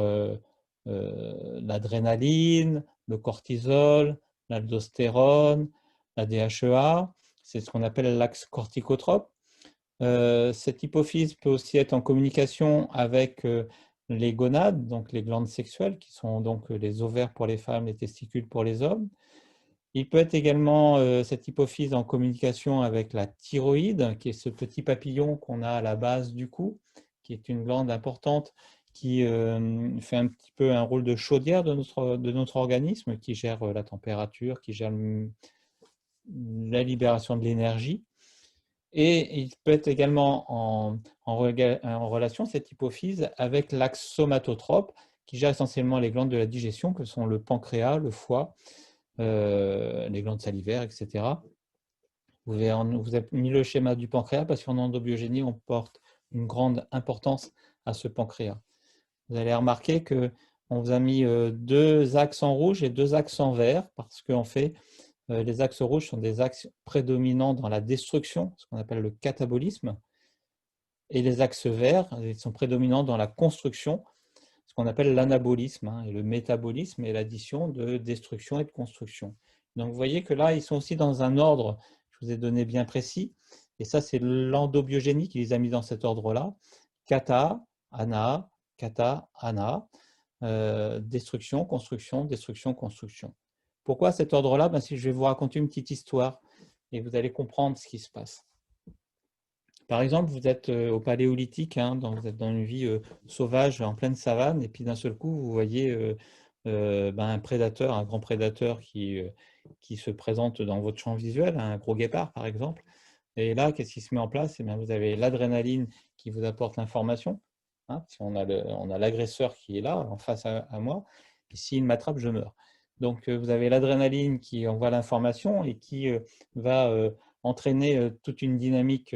l'adrénaline, le cortisol, l'aldostérone, la DHEA. C'est ce qu'on appelle l'axe corticotrope. Cette hypophyse peut aussi être en communication avec les gonades, donc les glandes sexuelles, qui sont donc les ovaires pour les femmes, les testicules pour les hommes. Il peut être également, cette hypophyse, en communication avec la thyroïde, qui est ce petit papillon qu'on a à la base du cou, qui est une glande importante qui fait un petit peu un rôle de chaudière de notre organisme, qui gère la température, qui gère la libération de l'énergie. Et il peut être également en relation, cette hypophyse, avec l'axe somatotrope, qui gère essentiellement les glandes de la digestion, que sont le pancréas, le foie, les glandes salivaires, etc. Vous avez mis le schéma du pancréas parce qu'en endobiogénie, on porte une grande importance à ce pancréas. Vous allez remarquer qu'on vous a mis deux axes en rouge et deux axes en vert parce qu'en fait, les axes rouges sont des axes prédominants dans la destruction, ce qu'on appelle le catabolisme, et les axes verts ils sont prédominants dans la construction, ce qu'on appelle l'anabolisme, et le métabolisme est l'addition de destruction et de construction. Donc vous voyez que là, ils sont aussi dans un ordre, je vous ai donné bien précis, et ça c'est l'endobiogénie qui les a mis dans cet ordre-là. Kata, ana, destruction, construction, destruction, construction. Pourquoi cet ordre-là? Je vais vous raconter une petite histoire et vous allez comprendre ce qui se passe. Par exemple, vous êtes au paléolithique, vous êtes dans une vie sauvage en pleine savane, et puis d'un seul coup, vous voyez un prédateur, un grand prédateur qui se présente dans votre champ visuel, un gros guépard par exemple. Et là, qu'est-ce qui se met en place? Vous avez l'adrénaline qui vous apporte l'information. Si on a l'agresseur qui est là, en face à moi, Et s'il m'attrape, je meurs. Donc, vous avez l'adrénaline qui envoie l'information et qui va entraîner toute une dynamique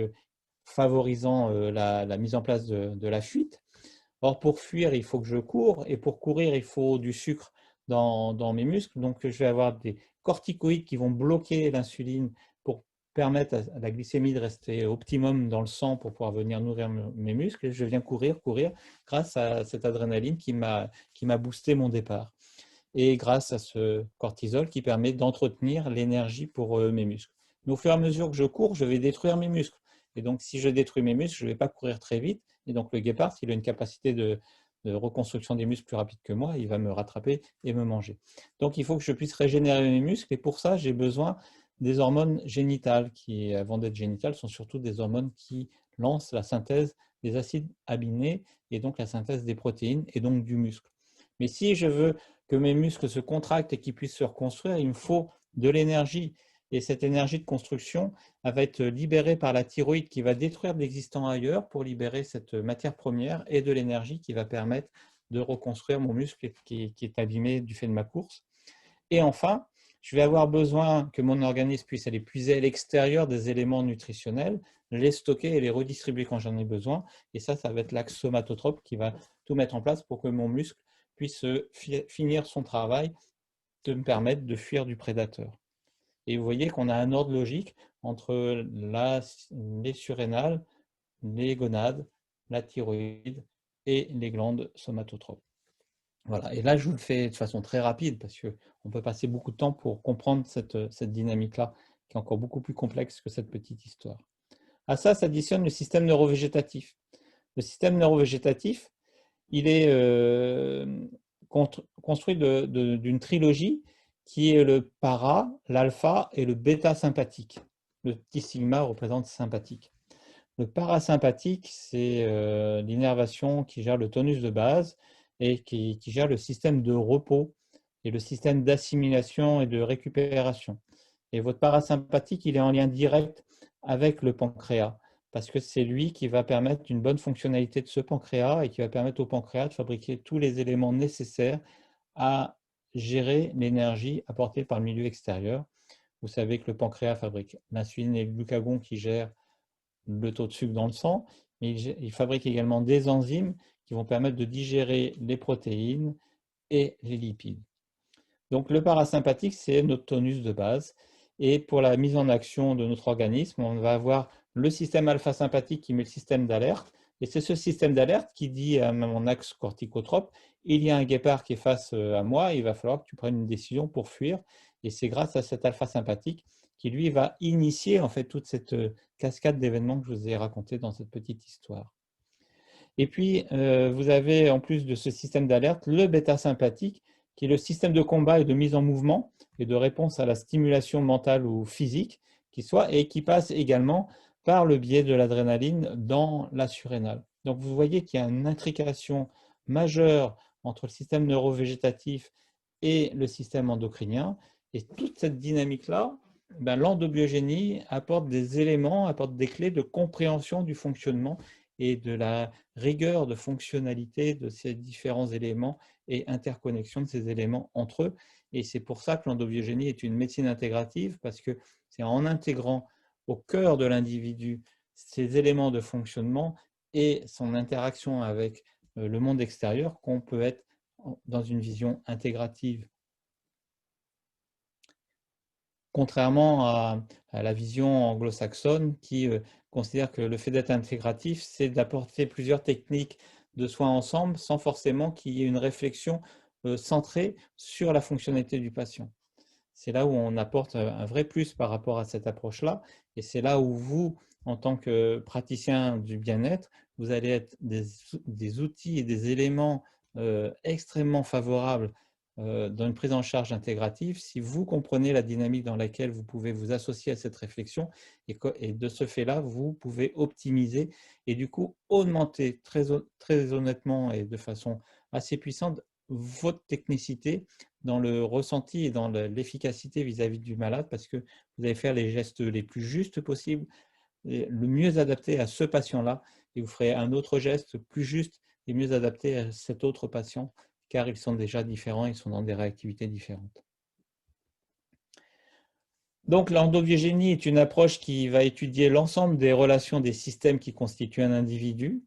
favorisant la mise en place de la fuite. Or, pour fuir, il faut que je cours, et pour courir, il faut du sucre dans mes muscles. Donc, je vais avoir des corticoïdes qui vont bloquer l'insuline pour permettre à la glycémie de rester optimum dans le sang pour pouvoir venir nourrir mes muscles. Et je viens courir grâce à cette adrénaline qui m'a boosté mon départ. Et grâce à ce cortisol qui permet d'entretenir l'énergie pour mes muscles. Mais au fur et à mesure que je cours, je vais détruire mes muscles. Et donc, si je détruis mes muscles, je ne vais pas courir très vite. Et donc, le guépard, s'il a une capacité de reconstruction des muscles plus rapide que moi, il va me rattraper et me manger. Donc, il faut que je puisse régénérer mes muscles. Et pour ça, j'ai besoin des hormones génitales qui, avant d'être génitales, sont surtout des hormones qui lancent la synthèse des acides aminés et donc la synthèse des protéines et donc du muscle. Mais si je veux que mes muscles se contractent et qu'ils puissent se reconstruire, il me faut de l'énergie. Et cette énergie de construction, elle va être libérée par la thyroïde qui va détruire de l'existant ailleurs pour libérer cette matière première et de l'énergie qui va permettre de reconstruire mon muscle qui est abîmé du fait de ma course. Et enfin, je vais avoir besoin que mon organisme puisse aller puiser à l'extérieur des éléments nutritionnels, les stocker et les redistribuer quand j'en ai besoin. Et ça va être l'axe somatotrope qui va tout mettre en place pour que mon muscle puisse finir son travail, de me permettre de fuir du prédateur. Et vous voyez qu'on a un ordre logique entre les surrénales, les gonades, la thyroïde et les glandes somatotropes. Voilà. Et là, je vous le fais de façon très rapide parce qu'on peut passer beaucoup de temps pour comprendre cette dynamique-là, qui est encore beaucoup plus complexe que cette petite histoire. À ça s'additionne le système neurovégétatif. Le système neurovégétatif, il est construit d'une trilogie qui est le para, l'alpha et le bêta sympathique. Le petit sigma représente sympathique. Le parasympathique, c'est l'innervation qui gère le tonus de base et qui gère le système de repos et le système d'assimilation et de récupération. Et votre parasympathique, il est en lien direct avec le pancréas parce que c'est lui qui va permettre une bonne fonctionnalité de ce pancréas et qui va permettre au pancréas de fabriquer tous les éléments nécessaires à gérer l'énergie apportée par le milieu extérieur. Vous savez que le pancréas fabrique l'insuline et le glucagon qui gèrent le taux de sucre dans le sang, mais il fabrique également des enzymes qui vont permettre de digérer les protéines et les lipides. Donc le parasympathique, c'est notre tonus de base. Et pour la mise en action de notre organisme, on va avoir le système alpha-sympathique qui met le système d'alerte. Et c'est ce système d'alerte qui dit à mon axe corticotrope, il y a un guépard qui est face à moi, il va falloir que tu prennes une décision pour fuir. Et c'est grâce à cet alpha-sympathique qui, lui, va initier en fait toute cette cascade d'événements que je vous ai raconté dans cette petite histoire. Et puis, vous avez, en plus de ce système d'alerte, le bêta-sympathique, qui est le système de combat et de mise en mouvement et de réponse à la stimulation mentale ou physique qui soit, et qui passe également par le biais de l'adrénaline dans la surrénale. Donc, vous voyez qu'il y a une intrication majeure entre le système neurovégétatif et le système endocrinien. Et toute cette dynamique-là, l'endobiogénie apporte des éléments, apporte des clés de compréhension du fonctionnement et de la rigueur de fonctionnalité de ces différents éléments et interconnexion de ces éléments entre eux. Et c'est pour ça que l'endobiogénie est une médecine intégrative, parce que c'est en intégrant au cœur de l'individu ces éléments de fonctionnement et son interaction avec le monde extérieur qu'on peut être dans une vision intégrative. Contrairement à la vision anglo-saxonne qui considère que le fait d'être intégratif, c'est d'apporter plusieurs techniques de soins ensemble sans forcément qu'il y ait une réflexion centrée sur la fonctionnalité du patient. C'est là où on apporte un vrai plus par rapport à cette approche-là, et c'est là où vous, en tant que praticien du bien-être, vous allez être des outils et des éléments extrêmement favorables dans une prise en charge intégrative si vous comprenez la dynamique dans laquelle vous pouvez vous associer à cette réflexion, et de ce fait-là, vous pouvez optimiser et du coup augmenter très honnêtement et de façon assez puissante votre technicité dans le ressenti et dans l'efficacité vis-à-vis du malade, parce que vous allez faire les gestes les plus justes possibles, le mieux adapté à ce patient-là, et vous ferez un autre geste plus juste et mieux adapté à cet autre patient car ils sont déjà différents, ils sont dans des réactivités différentes. Donc l'endobiogénie est une approche qui va étudier l'ensemble des relations des systèmes qui constituent un individu.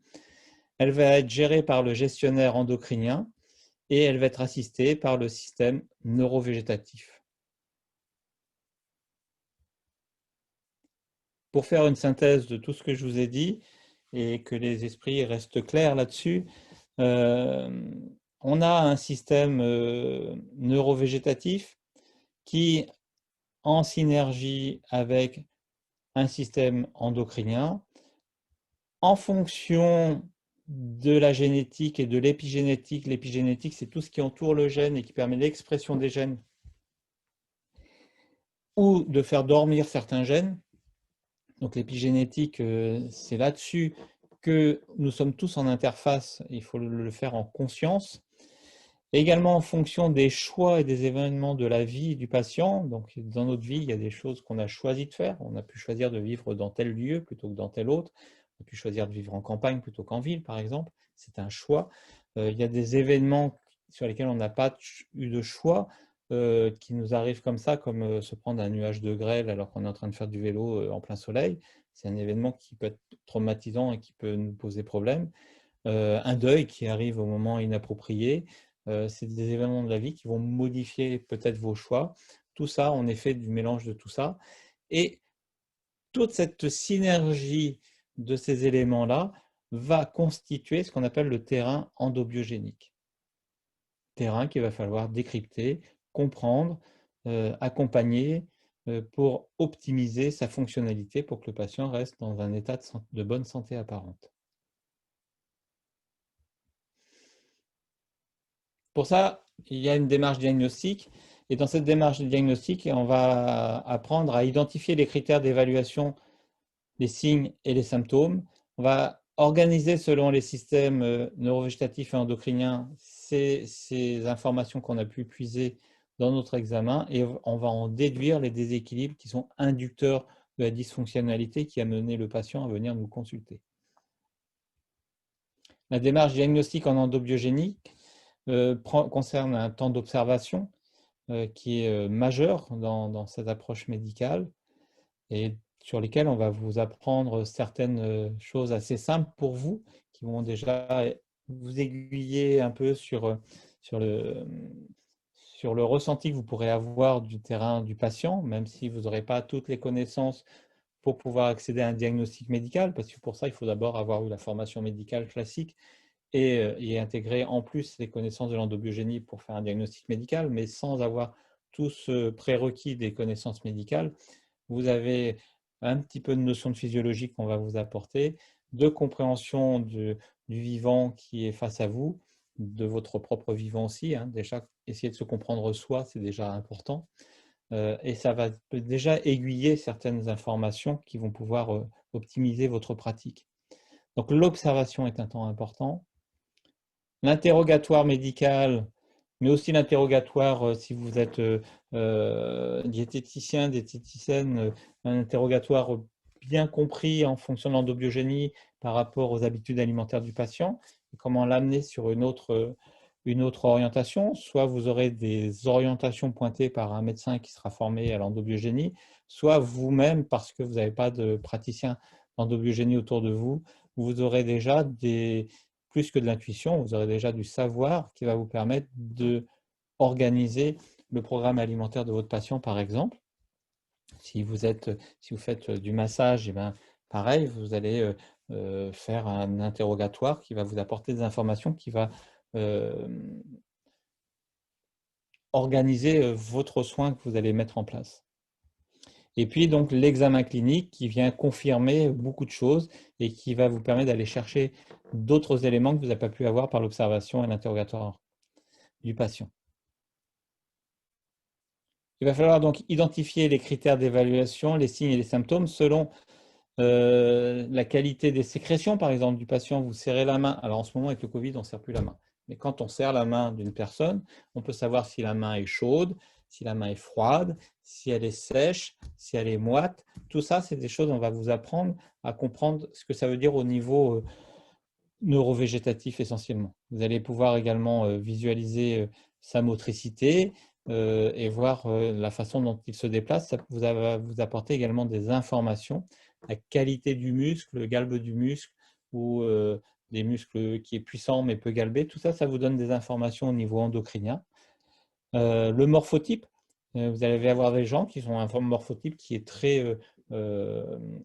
Elle va être gérée par le gestionnaire endocrinien et elle va être assistée par le système neurovégétatif. Pour faire une synthèse de tout ce que je vous ai dit et que les esprits restent clairs là-dessus, on a un système neurovégétatif qui, en synergie avec un système endocrinien, en fonction de la génétique et de l'épigénétique. L'épigénétique, c'est tout ce qui entoure le gène et qui permet l'expression des gènes ou de faire dormir certains gènes. Donc l'épigénétique, c'est là-dessus que nous sommes tous en interface. Il faut le faire en conscience. Et également en fonction des choix et des événements de la vie du patient. Donc dans notre vie, il y a des choses qu'on a choisi de faire. On a pu choisir de vivre dans tel lieu plutôt que dans tel autre. On a pu choisir de vivre en campagne plutôt qu'en ville, par exemple. C'est un choix. Il y a des événements sur lesquels on n'a pas eu de choix, qui nous arrivent comme ça, comme se prendre un nuage de grêle alors qu'on est en train de faire du vélo en plein soleil. C'est un événement qui peut être traumatisant et qui peut nous poser problème. Un deuil qui arrive au moment inapproprié. C'est des événements de la vie qui vont modifier peut-être vos choix. Tout ça, on est fait du mélange de tout ça. Et toute cette synergie de ces éléments-là va constituer ce qu'on appelle le terrain endobiogénique. Terrain qu'il va falloir décrypter, comprendre, accompagner pour optimiser sa fonctionnalité pour que le patient reste dans un état de bonne santé apparente. Pour ça, il y a une démarche diagnostique. Et dans cette démarche diagnostique, on va apprendre à identifier les critères d'évaluation, les signes et les symptômes. On va organiser selon les systèmes neurovégétatifs et endocriniens ces informations qu'on a pu puiser dans notre examen et on va en déduire les déséquilibres qui sont inducteurs de la dysfonctionnalité qui a mené le patient à venir nous consulter. La démarche diagnostique en endobiogénie concerne un temps d'observation qui est majeur dans cette approche médicale et sur lesquelles on va vous apprendre certaines choses assez simples pour vous, qui vont déjà vous aiguiller un peu sur le ressenti que vous pourrez avoir du terrain du patient, même si vous n'aurez pas toutes les connaissances pour pouvoir accéder à un diagnostic médical, parce que pour ça, il faut d'abord avoir eu la formation médicale classique et intégrer en plus les connaissances de l'endobiogénie pour faire un diagnostic médical, mais sans avoir tout ce prérequis des connaissances médicales, vous avez un petit peu de notion de physiologie qu'on va vous apporter, de compréhension du vivant qui est face à vous, de votre propre vivant aussi. Déjà, essayer de se comprendre soi, c'est déjà important. Et ça va déjà aiguiller certaines informations qui vont pouvoir optimiser votre pratique. Donc l'observation est un temps important. L'interrogatoire médical, mais aussi l'interrogatoire si vous êtes diététicien, diététicienne, un interrogatoire bien compris en fonction de l'endobiogénie par rapport aux habitudes alimentaires du patient, et comment l'amener sur une autre orientation. Soit vous aurez des orientations pointées par un médecin qui sera formé à l'endobiogénie, soit vous-même, parce que vous n'avez pas de praticien d'endobiogénie autour de vous, vous aurez déjà plus que de l'intuition, vous aurez déjà du savoir qui va vous permettre d'organiser le programme alimentaire de votre patient, par exemple. Si vous faites du massage, et bien, pareil, vous allez faire un interrogatoire qui va vous apporter des informations, qui va organiser votre soin que vous allez mettre en place. Et puis donc l'examen clinique qui vient confirmer beaucoup de choses et qui va vous permettre d'aller chercher d'autres éléments que vous n'avez pas pu avoir par l'observation et l'interrogatoire du patient. Il va falloir donc identifier les critères d'évaluation, les signes et les symptômes selon la qualité des sécrétions. Par exemple, du patient, vous serrez la main. Alors en ce moment, avec le Covid, on ne serre plus la main. Mais quand on serre la main d'une personne, on peut savoir si la main est chaude, si la main est froide, si elle est sèche, si elle est moite. Tout ça, c'est des choses, on va vous apprendre à comprendre ce que ça veut dire au niveau neurovégétatif essentiellement. Vous allez pouvoir également visualiser sa motricité et voir la façon dont il se déplace. Ça va vous apporter également des informations, la qualité du muscle, le galbe du muscle ou des muscles qui est puissant mais peu galbé. Tout ça, ça vous donne des informations au niveau endocrinien. Le morphotype, vous allez avoir des gens qui ont un morphotype qui est très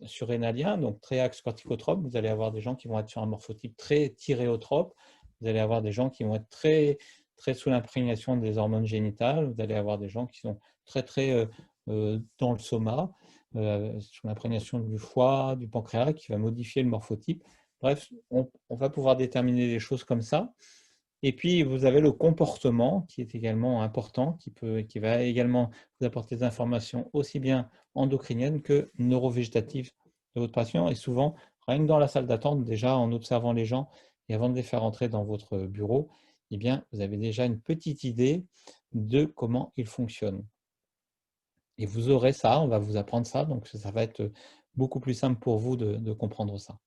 surrénalien, donc très axe corticotrope. Vous allez avoir des gens qui vont être sur un morphotype très thyréotrope. Vous allez avoir des gens qui vont être très, très sous l'imprégnation des hormones génitales. Vous allez avoir des gens qui sont très, très dans le soma, sous l'imprégnation du foie, du pancréas, qui va modifier le morphotype. Bref, on va pouvoir déterminer des choses comme ça. Et puis, vous avez le comportement qui est également important, qui va également vous apporter des informations aussi bien endocriniennes que neurovégétatives de votre patient. Et souvent, rien que dans la salle d'attente, déjà en observant les gens et avant de les faire entrer dans votre bureau, eh bien, vous avez déjà une petite idée de comment ils fonctionnent. Et vous aurez ça, on va vous apprendre ça, donc ça va être beaucoup plus simple pour vous de comprendre ça.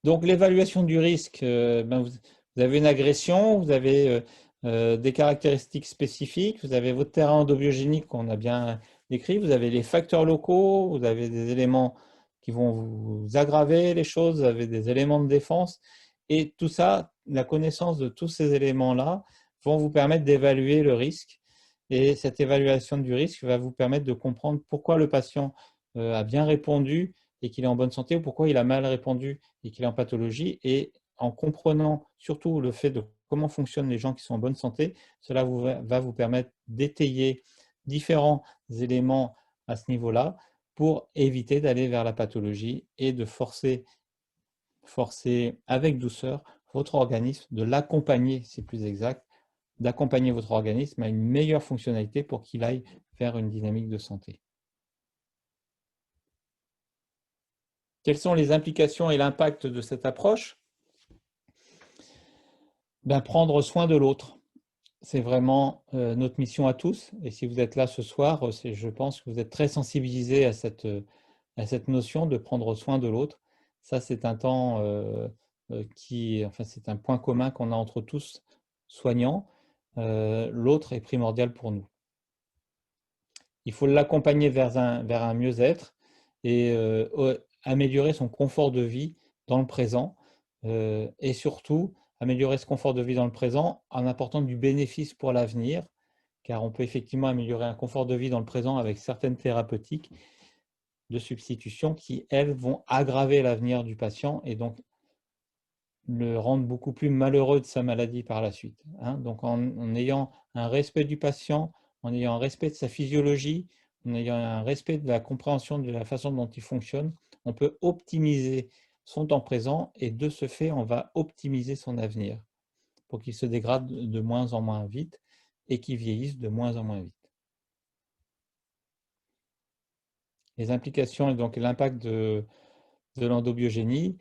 Donc, l'évaluation du risque, vous avez une agression, vous avez des caractéristiques spécifiques, vous avez votre terrain endobiogénique qu'on a bien décrit, vous avez les facteurs locaux, vous avez des éléments qui vont vous aggraver les choses, vous avez des éléments de défense. Et tout ça, la connaissance de tous ces éléments-là vont vous permettre d'évaluer le risque. Et cette évaluation du risque va vous permettre de comprendre pourquoi le patient a bien répondu et qu'il est en bonne santé ou pourquoi il a mal répondu et qu'il est en pathologie. Et en comprenant surtout le fait de comment fonctionnent les gens qui sont en bonne santé, cela va vous permettre d'étayer différents éléments à ce niveau-là pour éviter d'aller vers la pathologie et de forcer avec douceur votre organisme, de l'accompagner, c'est plus exact, d'accompagner votre organisme à une meilleure fonctionnalité pour qu'il aille vers une dynamique de santé. Quelles sont les implications et l'impact de cette approche? Prendre soin de l'autre. C'est vraiment notre mission à tous. Et si vous êtes là ce soir, je pense que vous êtes très sensibilisés à cette notion de prendre soin de l'autre. Ça, c'est un temps c'est un point commun qu'on a entre tous soignants. L'autre est primordial pour nous. Il faut l'accompagner vers un mieux-être et améliorer son confort de vie dans le présent et surtout améliorer ce confort de vie dans le présent en apportant du bénéfice pour l'avenir, car on peut effectivement améliorer un confort de vie dans le présent avec certaines thérapeutiques de substitution qui, elles, vont aggraver l'avenir du patient et donc le rendre beaucoup plus malheureux de sa maladie par la suite. Donc en ayant un respect du patient, en ayant un respect de sa physiologie, en ayant un respect de la compréhension de la façon dont il fonctionne, on peut optimiser son temps présent et de ce fait, on va optimiser son avenir pour qu'il se dégrade de moins en moins vite et qu'il vieillisse de moins en moins vite. Les implications et donc l'impact de l'endobiogénie,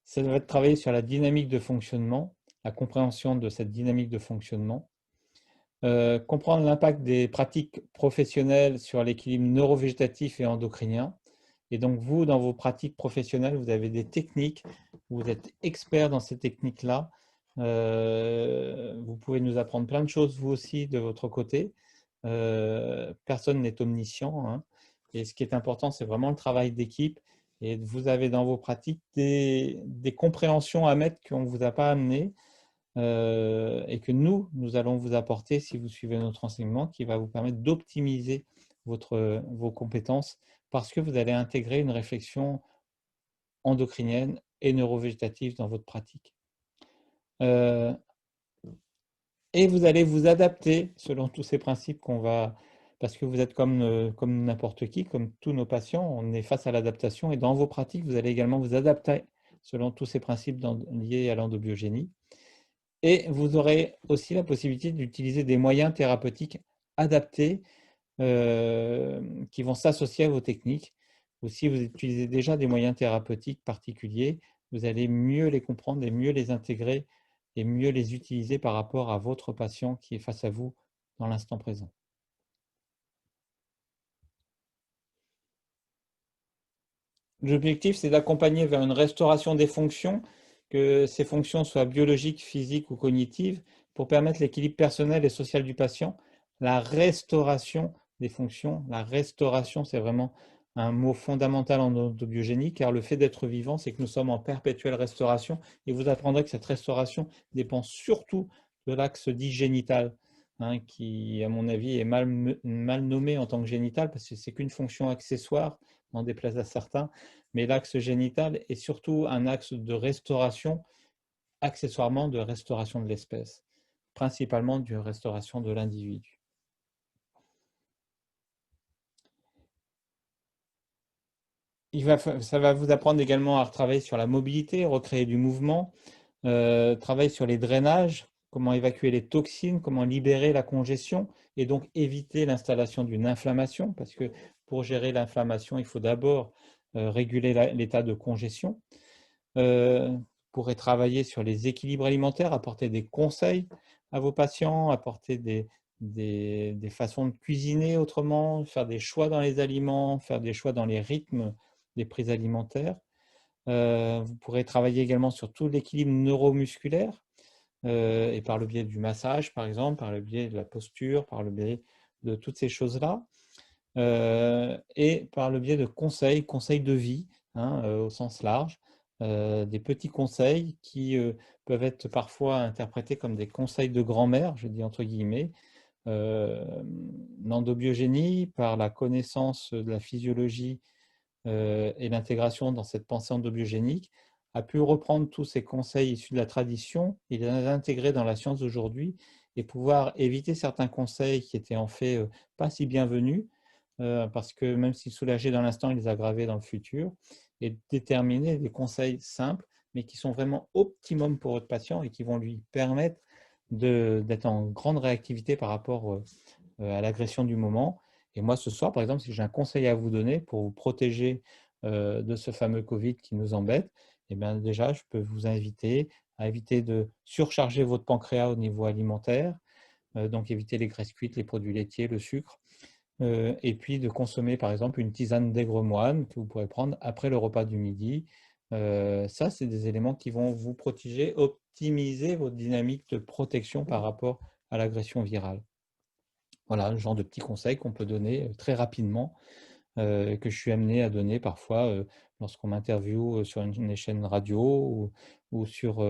ça va être de travailler sur la dynamique de fonctionnement, la compréhension de cette dynamique de fonctionnement, comprendre l'impact des pratiques professionnelles sur l'équilibre neurovégétatif et endocrinien. Et donc, vous, dans vos pratiques professionnelles, vous avez des techniques, vous êtes expert dans ces techniques-là. Vous pouvez nous apprendre plein de choses, vous aussi, de votre côté. Personne n'est omniscient, hein. Et ce qui est important, c'est vraiment le travail d'équipe. Et vous avez dans vos pratiques des compréhensions à mettre qu'on ne vous a pas amenées et que nous allons vous apporter si vous suivez notre enseignement qui va vous permettre d'optimiser vos compétences parce que vous allez intégrer une réflexion endocrinienne et neurovégétative dans votre pratique. Et vous allez vous adapter selon tous ces principes parce que vous êtes comme n'importe qui, comme tous nos patients, on est face à l'adaptation et dans vos pratiques, vous allez également vous adapter selon tous ces principes liés à l'endobiogénie. Et vous aurez aussi la possibilité d'utiliser des moyens thérapeutiques adaptés qui vont s'associer à vos techniques. Ou si vous utilisez déjà des moyens thérapeutiques particuliers, vous allez mieux les comprendre et mieux les intégrer et mieux les utiliser par rapport à votre patient qui est face à vous dans l'instant présent. L'objectif, c'est d'accompagner vers une restauration des fonctions, que ces fonctions soient biologiques, physiques ou cognitives, pour permettre l'équilibre personnel et social du patient. La restauration des fonctions, la restauration, c'est vraiment un mot fondamental en ontobiogénie, car le fait d'être vivant, c'est que nous sommes en perpétuelle restauration, et vous apprendrez que cette restauration dépend surtout de l'axe dit génital, hein, qui, à mon avis, est mal nommé en tant que génital, parce que c'est qu'une fonction accessoire, n'en déplaise à certains, mais l'axe génital est surtout un axe de restauration, accessoirement de restauration de l'espèce, principalement de restauration de l'individu. Ça va vous apprendre également à retravailler sur la mobilité, recréer du mouvement, travailler sur les drainages, comment évacuer les toxines, comment libérer la congestion et donc éviter l'installation d'une inflammation, parce que pour gérer l'inflammation, il faut d'abord réguler l'état de congestion. Vous pourrez travailler sur les équilibres alimentaires, apporter des conseils à vos patients, apporter des façons de cuisiner autrement, faire des choix dans les aliments, faire des choix dans les rythmes des prises alimentaires. Vous pourrez travailler également sur tout l'équilibre neuromusculaire et par le biais du massage, par exemple, par le biais de la posture, par le biais de toutes ces choses-là. Et par le biais de conseils de vie, hein, au sens large, des petits conseils qui peuvent être parfois interprétés comme des conseils de grand-mère, je dis entre guillemets. L'endobiogénie, par la connaissance de la physiologie et l'intégration dans cette pensée endobiogénique, a pu reprendre tous ces conseils issus de la tradition et les intégrer dans la science d'aujourd'hui et pouvoir éviter certains conseils qui étaient en fait pas si bienvenus, parce que même s'ils soulageaient dans l'instant, ils les aggravaient dans le futur, et déterminer des conseils simples, mais qui sont vraiment optimum pour votre patient et qui vont lui permettre d'être en grande réactivité par rapport à l'agression du moment. Et moi, ce soir, par exemple, si j'ai un conseil à vous donner pour vous protéger de ce fameux Covid qui nous embête, eh bien, déjà, je peux vous inviter à éviter de surcharger votre pancréas au niveau alimentaire, donc éviter les graisses cuites, les produits laitiers, le sucre, et puis de consommer par exemple une tisane d'aigre-moine que vous pourrez prendre après le repas du midi. Ça, c'est des éléments qui vont vous protéger, optimiser votre dynamique de protection par rapport à l'agression virale. Voilà, le genre de petits conseils qu'on peut donner très rapidement, que je suis amené à donner parfois lorsqu'on m'interviewe sur une chaîne radio ou sur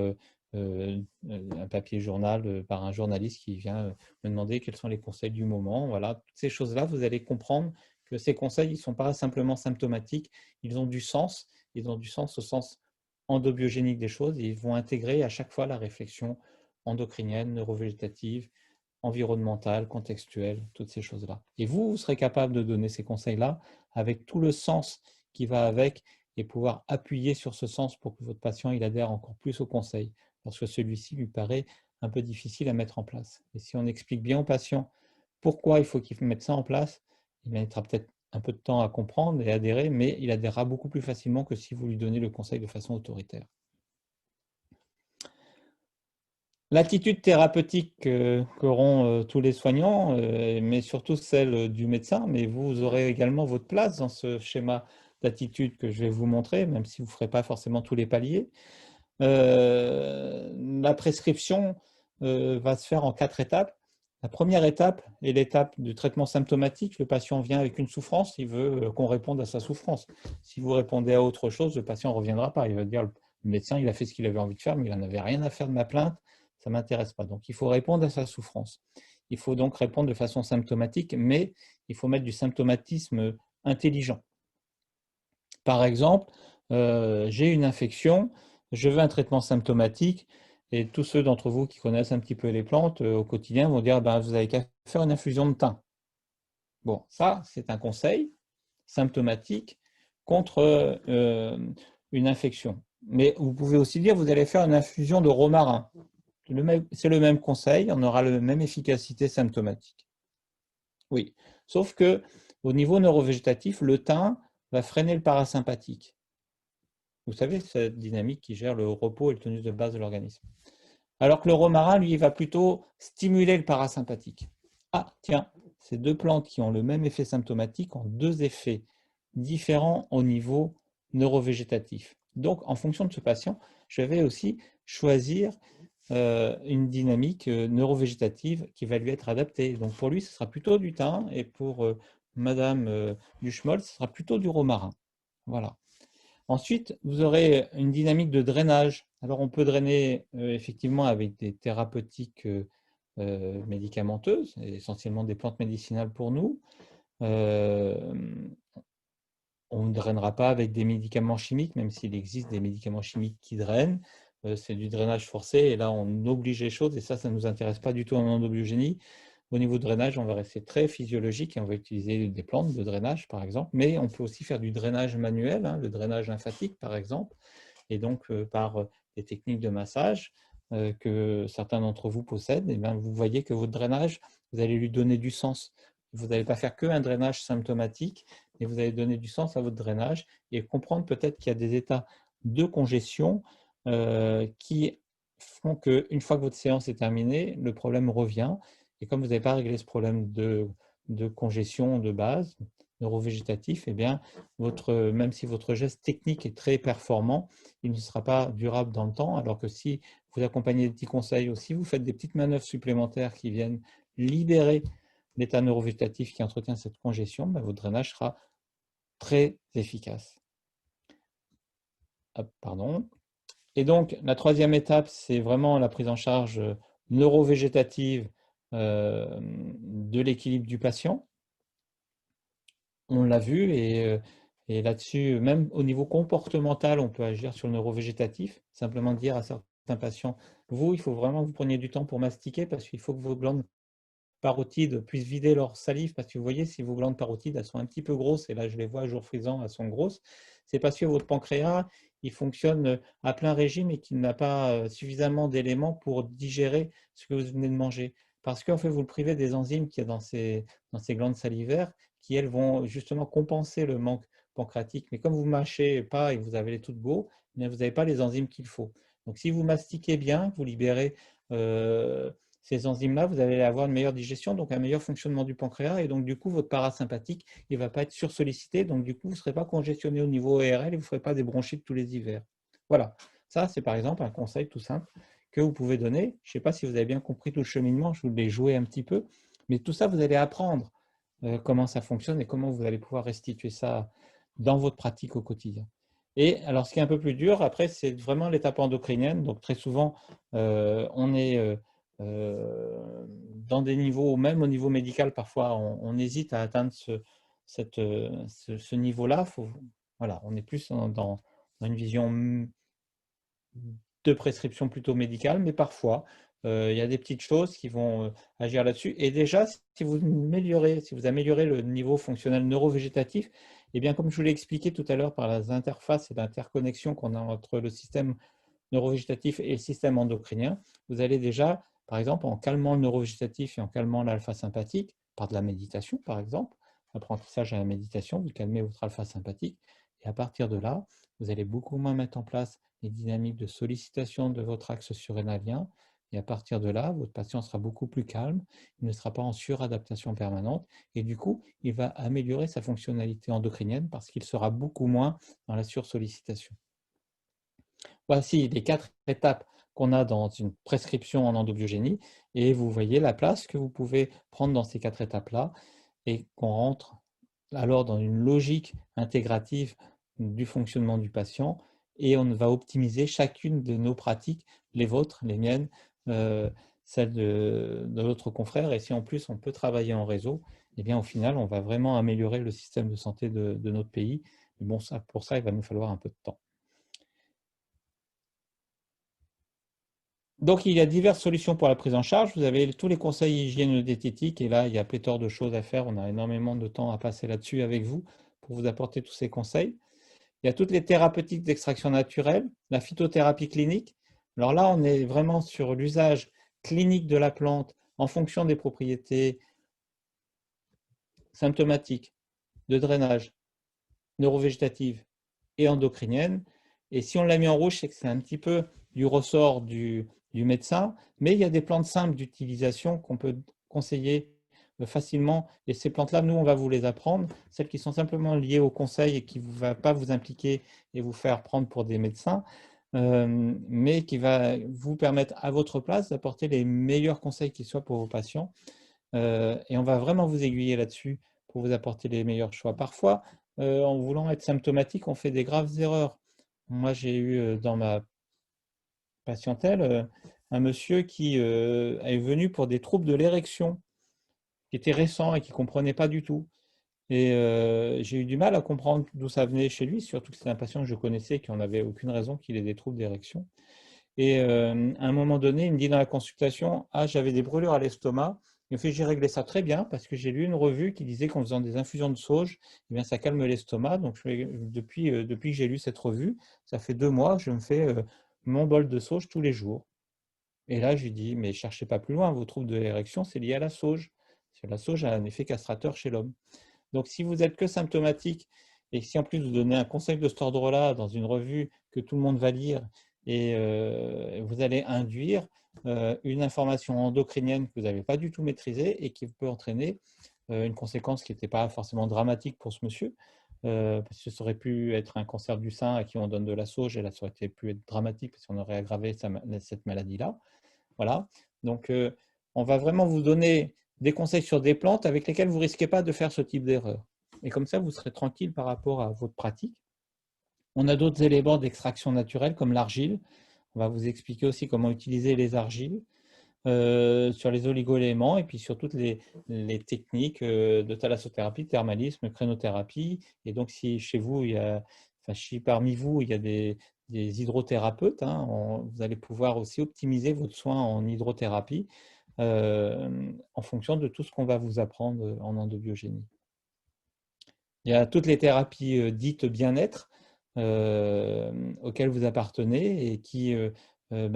un papier journal par un journaliste qui vient me demander quels sont les conseils du moment. Voilà, toutes ces choses-là, vous allez comprendre que ces conseils, ils ne sont pas simplement symptomatiques, ils ont du sens. Ils ont du sens au sens endobiogénique des choses et ils vont intégrer à chaque fois la réflexion endocrinienne, neurovégétative, environnementale, contextuelle, toutes ces choses-là. Et vous serez capable de donner ces conseils-là avec tout le sens qui va avec et pouvoir appuyer sur ce sens pour que votre patient il adhère encore plus au conseil, parce que celui-ci lui paraît un peu difficile à mettre en place. Et si on explique bien au patient pourquoi il faut qu'il mette ça en place, il mettra peut-être un peu de temps à comprendre et adhérer, mais il adhérera beaucoup plus facilement que si vous lui donnez le conseil de façon autoritaire. L'attitude thérapeutique qu'auront tous les soignants, mais surtout celle du médecin, mais vous aurez également votre place dans ce schéma d'attitude que je vais vous montrer, même si vous ne ferez pas forcément tous les paliers. La prescription va se faire en 4 étapes. La première étape est l'étape du traitement symptomatique. Le patient vient avec une souffrance, il veut qu'on réponde à sa souffrance. Si vous répondez à autre chose, le patient ne reviendra pas. Il va dire, le médecin, il a fait ce qu'il avait envie de faire, mais il n'en avait rien à faire de ma plainte, ça ne m'intéresse pas. Donc, il faut répondre à sa souffrance. Il faut donc répondre de façon symptomatique, mais il faut mettre du symptomatisme intelligent. Par exemple, j'ai une infection, je veux un traitement symptomatique, et tous ceux d'entre vous qui connaissent un petit peu les plantes au quotidien vont dire ben, vous n'avez qu'à faire une infusion de thym. Bon, ça, c'est un conseil symptomatique contre une infection. Mais vous pouvez aussi dire vous allez faire une infusion de romarin. C'est le même conseil, on aura la même efficacité symptomatique. Oui, sauf que au niveau neurovégétatif, le thym va freiner le parasympathique. Vous savez, cette dynamique qui gère le repos et le tonus de base de l'organisme. Alors que le romarin, lui, il va plutôt stimuler le parasympathique. Ah, tiens, ces deux plantes qui ont le même effet symptomatique ont deux effets différents au niveau neurovégétatif. Donc, en fonction de ce patient, je vais aussi choisir une dynamique neurovégétative qui va lui être adaptée. Donc, pour lui, ce sera plutôt du thym et pour Madame Duchemol, ce sera plutôt du romarin. Voilà. Ensuite, vous aurez une dynamique de drainage. Alors, on peut drainer effectivement avec des thérapeutiques médicamenteuses, essentiellement des plantes médicinales pour nous. On ne drainera pas avec des médicaments chimiques, même s'il existe des médicaments chimiques qui drainent. C'est du drainage forcé, et là, on oblige les choses, et ça ne nous intéresse pas du tout en endobiogénie. Au niveau de drainage, on va rester très physiologique et on va utiliser des plantes de drainage, par exemple, mais on peut aussi faire du drainage manuel, hein, le drainage lymphatique, par exemple, et donc par des techniques de massage que certains d'entre vous possèdent, et bien, vous voyez que votre drainage, vous allez lui donner du sens. Vous n'allez pas faire qu'un drainage symptomatique, mais vous allez donner du sens à votre drainage et comprendre peut-être qu'il y a des états de congestion qui font qu'une fois que votre séance est terminée, le problème revient. Et comme vous n'avez pas réglé ce problème de congestion de base, neurovégétatif, eh bien, même si votre geste technique est très performant, il ne sera pas durable dans le temps, alors que si vous accompagnez des petits conseils aussi, vous faites des petites manœuvres supplémentaires qui viennent libérer l'état neurovégétatif qui entretient cette congestion, ben, votre drainage sera très efficace. Hop, pardon. Et donc, la troisième étape, c'est vraiment la prise en charge neurovégétative de l'équilibre du patient. On l'a vu, et là-dessus, même au niveau comportemental, on peut agir sur le neurovégétatif, simplement dire à certains patients, vous, il faut vraiment que vous preniez du temps pour mastiquer parce qu'il faut que vos glandes parotides puissent vider leur salive, parce que vous voyez, si vos glandes parotides elles sont un petit peu grosses, et là je les vois à jour frisant, elles sont grosses, c'est parce que votre pancréas il fonctionne à plein régime et qu'il n'a pas suffisamment d'éléments pour digérer ce que vous venez de manger. Parce qu'en fait, vous le privez des enzymes qu'il y a dans ces glandes salivaires qui, elles, vont justement compenser le manque pancréatique. Mais comme vous ne mâchez pas et que vous avez les toutes beaux, vous n'avez pas les enzymes qu'il faut. Donc si vous mastiquez bien, vous libérez ces enzymes-là, vous allez avoir une meilleure digestion, donc un meilleur fonctionnement du pancréas, et donc du coup, votre parasympathique, il ne va pas être sursollicité, donc du coup, vous ne serez pas congestionné au niveau ORL et vous ne ferez pas des bronchites tous les hivers. Voilà, ça c'est par exemple un conseil tout simple que vous pouvez donner. Je ne sais pas si vous avez bien compris tout le cheminement, je vous l'ai joué un petit peu, mais tout ça, vous allez apprendre comment ça fonctionne et comment vous allez pouvoir restituer ça dans votre pratique au quotidien. Et alors, ce qui est un peu plus dur, après, c'est vraiment l'étape endocrinienne. Donc, très souvent, on est dans des niveaux, même au niveau médical, parfois, on hésite à atteindre ce niveau-là. Voilà, on est plus dans une vision de prescription plutôt médicale, mais parfois, il y a des petites choses qui vont agir là-dessus. Et déjà, si vous améliorez le niveau fonctionnel neurovégétatif, et bien, comme je vous l'ai expliqué tout à l'heure par les interfaces et l'interconnexion qu'on a entre le système neurovégétatif et le système endocrinien, vous allez déjà, par exemple, en calmant le neurovégétatif et en calmant l'alpha sympathique, par de la méditation, par exemple, apprentissage à la méditation, vous calmez votre alpha sympathique, et à partir de là, vous allez beaucoup moins mettre en place les dynamiques de sollicitation de votre axe surrénalien, et à partir de là, votre patient sera beaucoup plus calme, il ne sera pas en suradaptation permanente, et du coup, il va améliorer sa fonctionnalité endocrinienne parce qu'il sera beaucoup moins dans la sursollicitation. Voici les 4 étapes qu'on a dans une prescription en endobiogénie, et vous voyez la place que vous pouvez prendre dans ces 4 étapes-là, et qu'on rentre alors dans une logique intégrative du fonctionnement du patient, et on va optimiser chacune de nos pratiques, les vôtres, les miennes, celles de l'autre confrère, et si en plus on peut travailler en réseau, eh bien au final on va vraiment améliorer le système de santé de notre pays. Mais bon, pour ça, il va nous falloir un peu de temps. Donc, il y a diverses solutions pour la prise en charge. Vous avez tous les conseils hygiéno-diététiques, et là, il y a pléthore de choses à faire. On a énormément de temps à passer là-dessus avec vous pour vous apporter tous ces conseils. Il y a toutes les thérapeutiques d'extraction naturelle, la phytothérapie clinique. Alors là, on est vraiment sur l'usage clinique de la plante en fonction des propriétés symptomatiques, de drainage, neurovégétative et endocrinienne. Et si on l'a mis en rouge, c'est que c'est un petit peu du ressort du médecin, mais il y a des plantes simples d'utilisation qu'on peut conseiller facilement. Et ces plantes-là, nous, on va vous les apprendre. Celles qui sont simplement liées au conseil et qui ne va pas vous impliquer et vous faire prendre pour des médecins, mais qui va vous permettre à votre place d'apporter les meilleurs conseils qui soient pour vos patients. Et on va vraiment vous aiguiller là-dessus pour vous apporter les meilleurs choix. Parfois, en voulant être symptomatique, on fait des graves erreurs. Moi, j'ai eu dans ma patientèle un monsieur qui est venu pour des troubles de l'érection, qui étaient récents et qui ne comprenait pas du tout. Et j'ai eu du mal à comprendre d'où ça venait chez lui, surtout que c'était un patient que je connaissais et qui n'en avait aucune raison qu'il ait des troubles d'érection. Et à un moment donné, il me dit dans la consultation, ah, j'avais des brûlures à l'estomac. Il me fait, j'ai réglé ça très bien parce que j'ai lu une revue qui disait qu'en faisant des infusions de sauge, eh bien, ça calme l'estomac. Donc, depuis que j'ai lu cette revue, ça fait 2 mois, je me fais mon bol de sauge tous les jours. Et là, je lui dis, mais cherchez pas plus loin, vos troubles de l'érection, c'est lié à la sauge. Parce que la sauge a un effet castrateur chez l'homme. Donc, si vous êtes que symptomatique et si en plus vous donnez un conseil de cet ordre-là dans une revue que tout le monde va lire et vous allez induire une information endocrinienne que vous n'avez pas du tout maîtrisée et qui peut entraîner une conséquence qui n'était pas forcément dramatique pour ce monsieur, parce que ça aurait pu être un cancer du sein à qui on donne de la sauge et là, ça aurait pu être dramatique parce qu'on aurait aggravé cette maladie-là. Voilà. Donc, on va vraiment vous donner des conseils sur des plantes avec lesquelles vous ne risquez pas de faire ce type d'erreur. Et comme ça, vous serez tranquille par rapport à votre pratique. On a d'autres éléments d'extraction naturelle comme l'argile. On va vous expliquer aussi comment utiliser les argiles sur les oligo-éléments et puis sur toutes les techniques de thalassothérapie, thermalisme, crénothérapie. Et donc, si chez vous, si parmi vous, il y a des hydrothérapeutes, hein, vous allez pouvoir aussi optimiser votre soin en hydrothérapie en fonction de tout ce qu'on va vous apprendre en endobiogénie. Il y a toutes les thérapies dites bien-être auxquelles vous appartenez et qui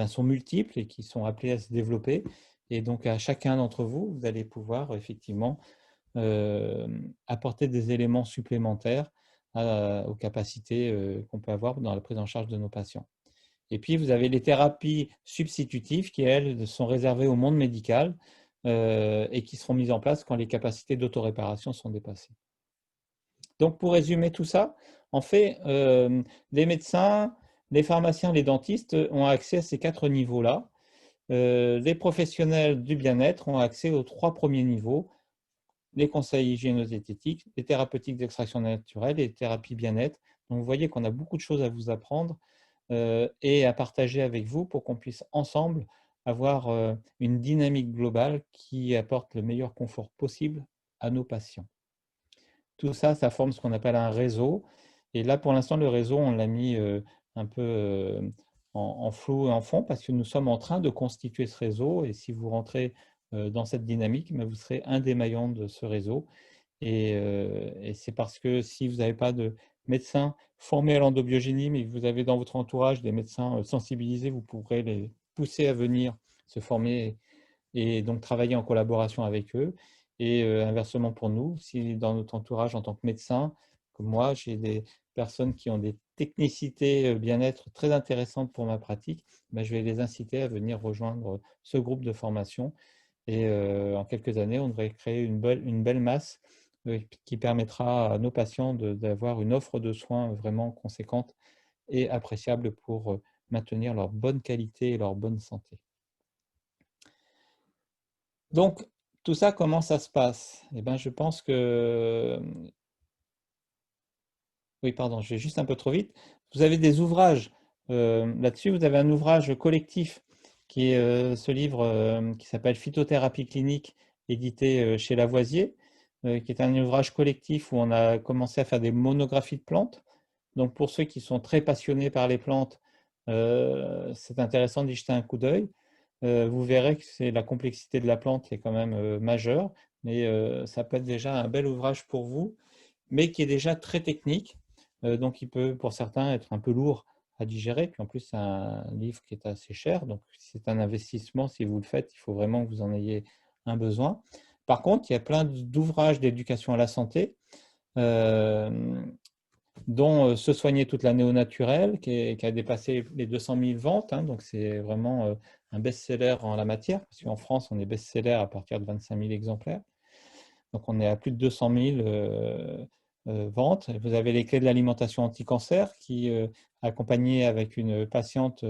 sont multiples et qui sont appelées à se développer. Et donc, à chacun d'entre vous, vous allez pouvoir effectivement apporter des éléments supplémentaires aux capacités qu'on peut avoir dans la prise en charge de nos patients. Et puis, vous avez les thérapies substitutives qui, elles, sont réservées au monde médical et qui seront mises en place quand les capacités d'autoréparation sont dépassées. Donc, pour résumer tout ça, en fait, les médecins, les pharmaciens, les dentistes ont accès à ces 4 niveaux-là. Les professionnels du bien-être ont accès aux 3 premiers niveaux, les conseils hygiéno-diététiques, les thérapeutiques d'extraction naturelle et les thérapies bien-être. Donc, vous voyez qu'on a beaucoup de choses à vous apprendre et à partager avec vous pour qu'on puisse ensemble avoir une dynamique globale qui apporte le meilleur confort possible à nos patients. Tout ça, ça forme ce qu'on appelle un réseau. Et là, pour l'instant, le réseau, on l'a mis un peu en flou et en fond parce que nous sommes en train de constituer ce réseau. Et si vous rentrez dans cette dynamique, vous serez un des maillons de ce réseau. Et c'est parce que si vous n'avez pas de médecins formés à l'endobiogénie, mais que vous avez dans votre entourage des médecins sensibilisés, vous pourrez les pousser à venir se former et donc travailler en collaboration avec eux. Et inversement pour nous, si dans notre entourage en tant que médecin, comme moi, j'ai des personnes qui ont des technicités bien-être très intéressantes pour ma pratique, je vais les inciter à venir rejoindre ce groupe de formation. Et en quelques années, on devrait créer une belle masse qui permettra à nos patients d'avoir une offre de soins vraiment conséquente et appréciable pour maintenir leur bonne qualité et leur bonne santé. Donc, tout ça, comment ça se passe? Je pense que… Oui, pardon, je vais juste un peu trop vite. Vous avez des ouvrages là-dessus. Vous avez un ouvrage collectif qui est ce livre qui s'appelle Phytothérapie clinique, édité chez Lavoisier, qui est un ouvrage collectif où on a commencé à faire des monographies de plantes. Donc, pour ceux qui sont très passionnés par les plantes, c'est intéressant d'y jeter un coup d'œil. Vous verrez que la complexité de la plante qui est quand même majeure, mais ça peut être déjà un bel ouvrage pour vous, mais qui est déjà très technique. Donc, il peut, pour certains, être un peu lourd à digérer. Puis en plus, c'est un livre qui est assez cher. Donc, c'est un investissement. Si vous le faites, il faut vraiment que vous en ayez un besoin. Par contre, il y a plein d'ouvrages d'éducation à la santé, dont Se soigner toute l'année au naturel, qui a dépassé les 200 000 ventes. Donc, c'est vraiment un best-seller en la matière, parce qu'en France, on est best-seller à partir de 25 000 exemplaires. Donc, on est à plus de 200 000 ventes. Vous avez les clés de l'alimentation anti-cancer qui accompagné avec une patiente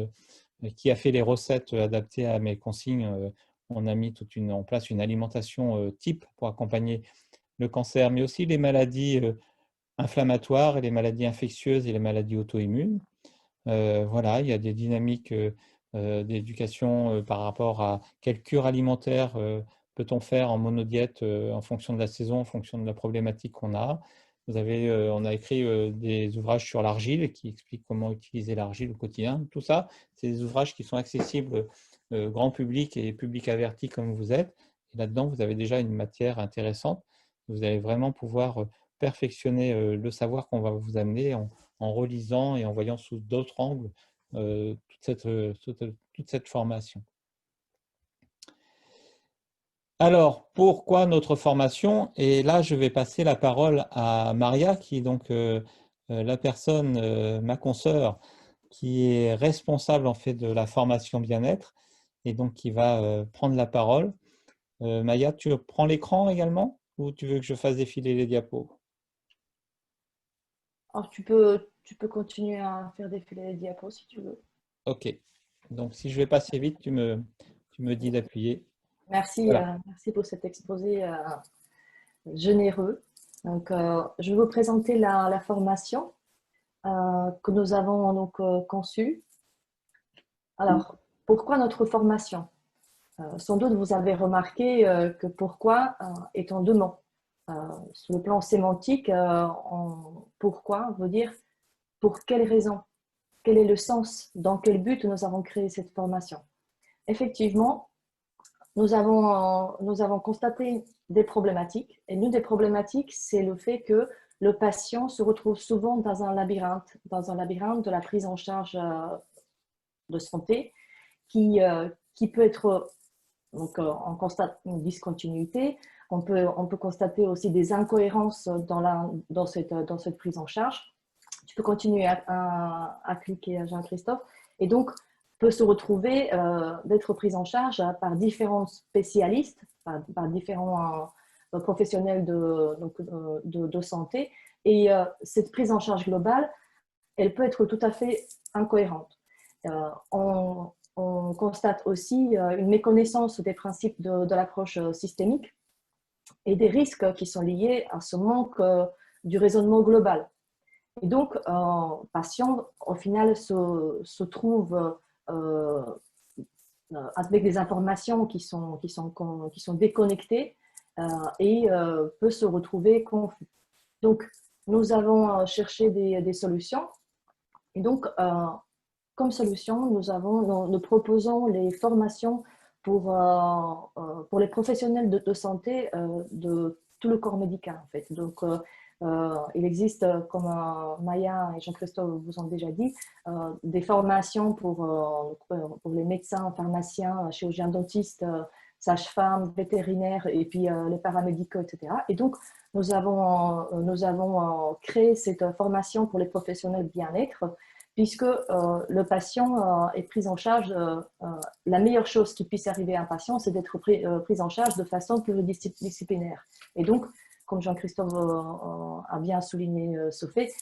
qui a fait les recettes adaptées à mes consignes. On a mis en place une alimentation type pour accompagner le cancer, mais aussi les maladies inflammatoires et les maladies infectieuses et les maladies auto-immunes. Voilà, il y a des dynamiques d'éducation par rapport à quelle cure alimentaire peut-on faire en monodiète en fonction de la saison, en fonction de la problématique qu'on a. On a écrit des ouvrages sur l'argile qui expliquent comment utiliser l'argile au quotidien. Tout ça, c'est des ouvrages qui sont accessibles grand public et public averti comme vous êtes. Et là-dedans, vous avez déjà une matière intéressante. Vous allez vraiment pouvoir perfectionner le savoir qu'on va vous amener en relisant et en voyant sous d'autres angles toute cette formation. Alors, pourquoi notre formation? Et là, je vais passer la parole à Maria, qui est donc la personne, ma consoeur, qui est responsable en fait de la formation bien-être et donc qui va prendre la parole. Maya, tu prends l'écran également ou tu veux que je fasse défiler les diapos? Alors, tu peux continuer à faire défiler les diapos si tu veux. Ok. Donc, si je vais passer vite, tu me dis d'appuyer. Merci, Voilà. merci pour cet exposé généreux. Donc, je vais vous présenter la formation que nous avons donc conçue. Alors, pourquoi notre formation? Sans doute, vous avez remarqué que pourquoi est en deux mots. Sur le plan sémantique, pourquoi veut dire pour quelle raison, quel est le sens, dans quel but nous avons créé cette formation. Effectivement, nous avons constaté des problématiques. Et l'une des problématiques, c'est le fait que le patient se retrouve souvent dans un labyrinthe de la prise en charge de santé qui peut être, donc on constate une discontinuité, on peut constater aussi des incohérences dans cette prise en charge. Tu peux continuer à cliquer, Jean-Christophe. Et donc, peut se retrouver d'être prise en charge par différents spécialistes, par différents professionnels de santé. Et cette prise en charge globale, elle peut être tout à fait incohérente. On constate aussi une méconnaissance des principes de l'approche systémique et des risques qui sont liés à ce manque du raisonnement global. Et donc, un patient, au final, se trouve avec des informations qui sont déconnectées et peut se retrouver confus. Donc, nous avons cherché des solutions. Et donc, comme solution, nous proposons les formations pour les professionnels de santé de tout le corps médical, en fait. Donc, il existe, comme Maya et Jean-Christophe vous ont déjà dit, des formations pour les médecins, pharmaciens, chirurgiens dentistes, sages-femmes, vétérinaires et puis les paramédicaux, etc. Et donc, nous avons créé cette formation pour les professionnels bien-être, puisque le patient est pris en charge. La meilleure chose qui puisse arriver à un patient, c'est d'être pris en charge de façon pluridisciplinaire. Et donc, comme Jean-Christophe a bien souligné ce fait,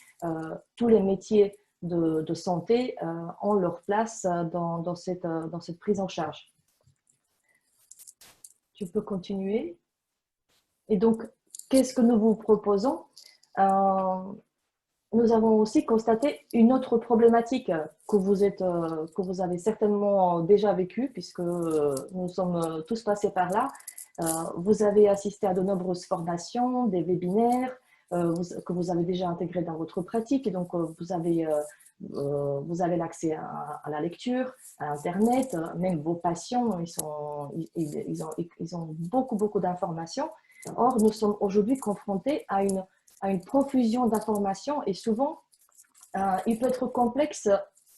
tous les métiers de santé ont leur place dans cette prise en charge. Tu peux continuer. Et donc, qu'est-ce que nous vous proposons? Nous avons aussi constaté une autre problématique que vous avez certainement déjà vécue, puisque nous sommes tous passés par là. Vous avez assisté à de nombreuses formations, des webinaires que vous avez déjà intégrés dans votre pratique, et donc vous avez l'accès à la lecture, à Internet, même vos patients, ils ont beaucoup d'informations. Or, nous sommes aujourd'hui confrontés à une profusion d'informations et souvent, il peut être complexe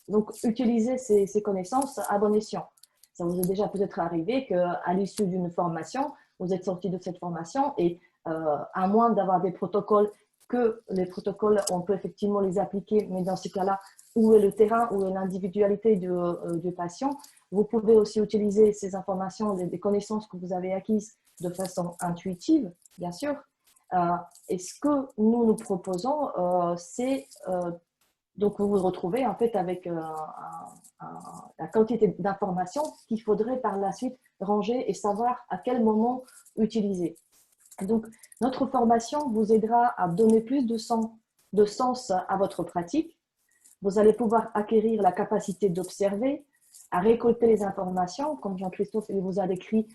donc utiliser ces connaissances à bon escient. Ça vous est déjà peut-être arrivé qu'à l'issue d'une formation, vous êtes sorti de cette formation et à moins d'avoir des protocoles, que les protocoles, on peut effectivement les appliquer, mais dans ce cas-là, où est le terrain, où est l'individualité du patient? Vous pouvez aussi utiliser ces informations, des connaissances que vous avez acquises de façon intuitive, bien sûr. Et ce que nous proposons, c'est donc vous vous retrouvez en fait avec la quantité d'informations qu'il faudrait par la suite ranger et savoir à quel moment utiliser. Donc notre formation vous aidera à donner plus de sens à votre pratique. Vous allez pouvoir acquérir la capacité d'observer, à récolter les informations. Comme Jean-Christophe vous a décrit,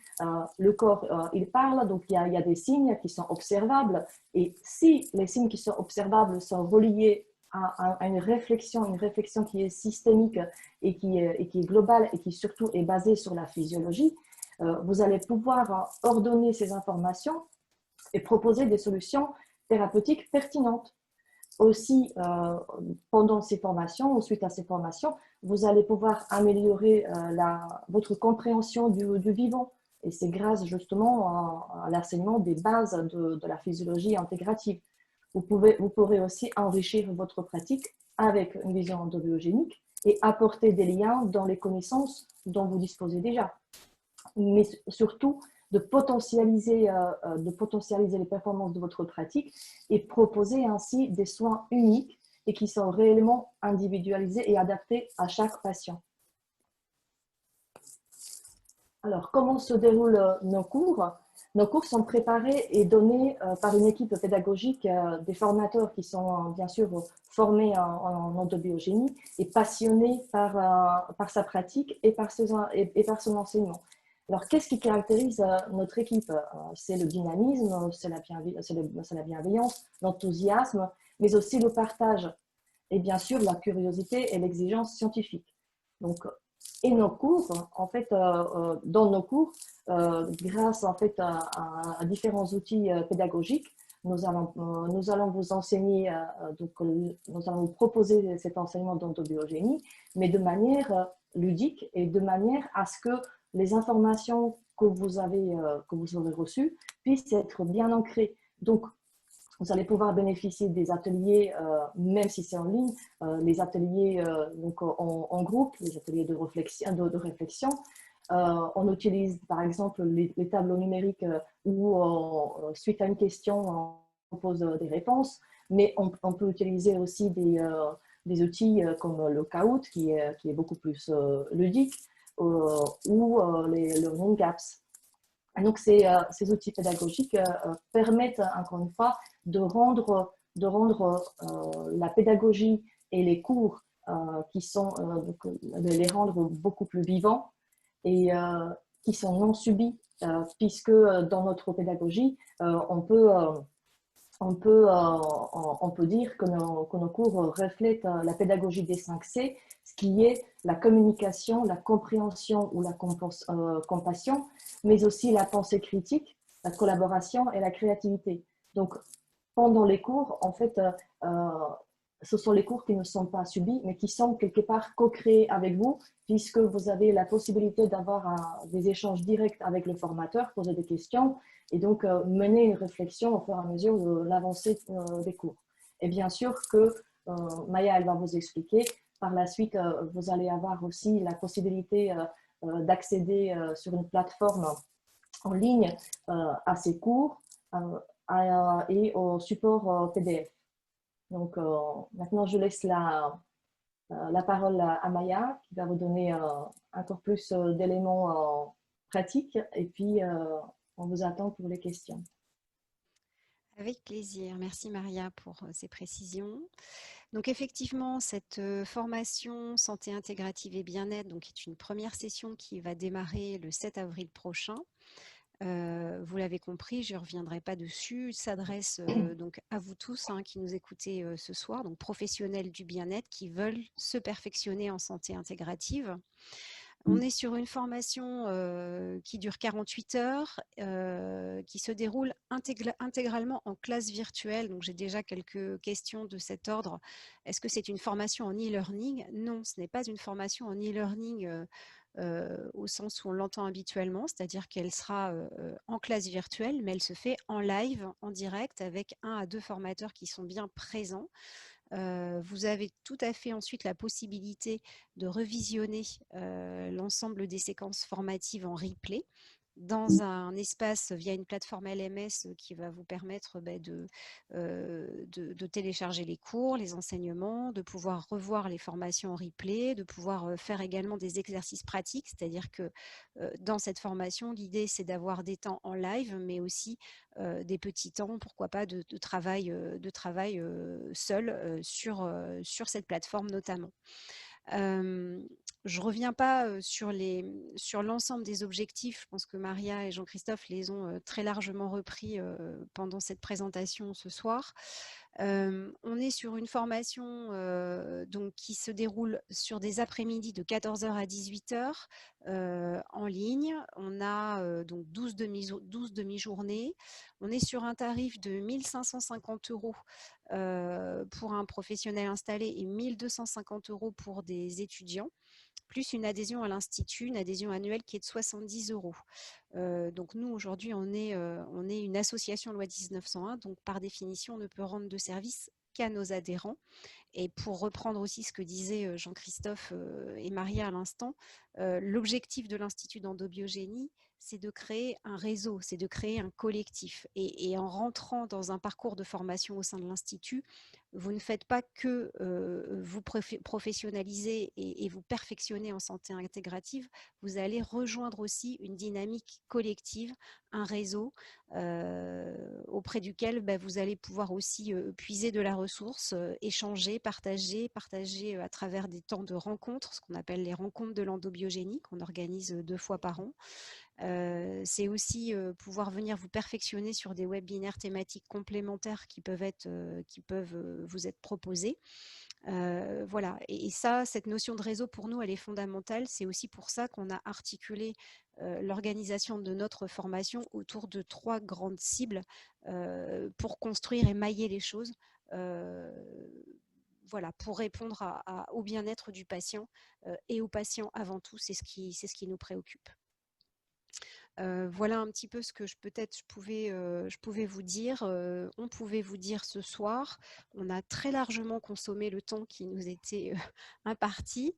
le corps, il parle, donc il y a des signes qui sont observables. Et si les signes qui sont observables sont reliés à une réflexion qui est systémique et qui est globale et qui surtout est basée sur la physiologie, vous allez pouvoir ordonner ces informations et proposer des solutions thérapeutiques pertinentes. Aussi, pendant ces formations ou suite à ces formations, vous allez pouvoir améliorer votre compréhension du vivant. Et c'est grâce justement à l'enseignement des bases de la physiologie intégrative. Vous pourrez aussi enrichir votre pratique avec une vision endobiogénique et apporter des liens dans les connaissances dont vous disposez déjà. Mais surtout, de potentialiser les performances de votre pratique et proposer ainsi des soins uniques et qui sont réellement individualisés et adaptés à chaque patient. Alors, comment se déroulent nos cours? Nos cours sont préparés et donnés par une équipe pédagogique, des formateurs qui sont bien sûr formés en endobiogénie et passionnés par sa pratique et par son enseignement. Alors, qu'est-ce qui caractérise notre équipe? C'est le dynamisme, c'est la bienveillance, l'enthousiasme, mais aussi le partage et bien sûr la curiosité et l'exigence scientifique. Donc, et nos cours, en fait, dans nos cours, grâce en fait à différents outils pédagogiques, nous allons vous enseigner, nous allons vous proposer cet enseignement d'endobiogénie, mais de manière ludique et de manière à ce que les informations que vous aurez reçues puissent être bien ancrées. Donc, vous allez pouvoir bénéficier des ateliers, même si c'est en ligne, les ateliers donc en groupe, les ateliers de réflexion. On utilise par exemple les tableaux numériques où, suite à une question, on pose des réponses, mais on peut utiliser aussi des outils comme le Kahoot, qui est beaucoup plus ludique, ou les Learning Gaps. Et donc, ces outils pédagogiques permettent, encore une fois, de rendre la pédagogie et les cours de les rendre beaucoup plus vivants et qui sont non subis, puisque dans notre pédagogie, on peut dire que nos cours reflètent la pédagogie des 5C, ce qui est la communication, la compréhension ou la compassion, mais aussi la pensée critique, la collaboration et la créativité. Donc, pendant les cours, en fait, ce sont les cours qui ne sont pas subis, mais qui sont quelque part co-créés avec vous, puisque vous avez la possibilité d'avoir des échanges directs avec le formateur, poser des questions, et donc mener une réflexion au fur et à mesure de l'avancée des cours. Et bien sûr que Maya, elle va vous expliquer. Par la suite, vous allez avoir aussi la possibilité d'accéder sur une plateforme en ligne à ces cours et au support PDF. Donc maintenant, je laisse la parole à Maya qui va vous donner encore plus d'éléments pratiques et puis on vous attend pour les questions. Avec plaisir. Merci Maria pour ces précisions. Donc effectivement, cette formation santé intégrative et bien-être est une première session qui va démarrer le 7 avril prochain. Vous l'avez compris, je ne reviendrai pas dessus. Il s'adresse donc à vous tous qui nous écoutez ce soir, donc professionnels du bien-être qui veulent se perfectionner en santé intégrative. On est sur une formation qui dure 48 heures, qui se déroule intégralement en classe virtuelle. Donc, j'ai déjà quelques questions de cet ordre. Est-ce que c'est une formation en e-learning? Non, ce n'est pas une formation en e-learning au sens où on l'entend habituellement, c'est-à-dire qu'elle sera en classe virtuelle, mais elle se fait en live, en direct, avec 1 à 2 formateurs qui sont bien présents. Vous avez tout à fait ensuite la possibilité de revisionner l'ensemble des séquences formatives en replay dans un espace via une plateforme LMS qui va vous permettre de télécharger les cours, les enseignements, de pouvoir revoir les formations en replay, de pouvoir faire également des exercices pratiques, c'est-à-dire que dans cette formation, l'idée c'est d'avoir des temps en live, mais aussi des petits temps, pourquoi pas, de travail seul sur cette plateforme notamment. Je ne reviens pas sur l'ensemble des objectifs. Je pense que Maria et Jean-Christophe les ont très largement repris pendant cette présentation ce soir. On est sur une formation donc, qui se déroule sur des après-midi de 14h à 18h en ligne. On a donc 12 demi-journées. On est sur un tarif de 1 550 € pour un professionnel installé et 1 250 € pour des étudiants, plus une adhésion à l'Institut, une adhésion annuelle qui est de 70 €. Donc nous, aujourd'hui, on est une association loi 1901, donc par définition, on ne peut rendre de service qu'à nos adhérents. Et pour reprendre aussi ce que disaient Jean-Christophe et Maria à l'instant, l'objectif de l'Institut d'endobiogénie, c'est de créer un réseau, c'est de créer un collectif. Et en rentrant dans un parcours de formation au sein de l'Institut, vous ne faites pas que vous professionnaliser et vous perfectionner en santé intégrative, vous allez rejoindre aussi une dynamique collective, un réseau auprès duquel vous allez pouvoir aussi puiser de la ressource, échanger, partager à travers des temps de rencontres, ce qu'on appelle les rencontres de l'endobiogénie, qu'on organise 2 fois par an. C'est aussi pouvoir venir vous perfectionner sur des webinaires thématiques complémentaires qui peuvent vous être proposés. Voilà, et ça, cette notion de réseau, pour nous, elle est fondamentale. C'est aussi pour ça qu'on a articulé l'organisation de notre formation autour de 3 grandes cibles pour construire et mailler les choses. Voilà, pour répondre au bien-être du patient et au patient avant tout, c'est ce qui nous préoccupe. Voilà un petit peu ce que je pouvais vous dire. On pouvait vous dire ce soir. On a très largement consommé le temps qui nous était imparti.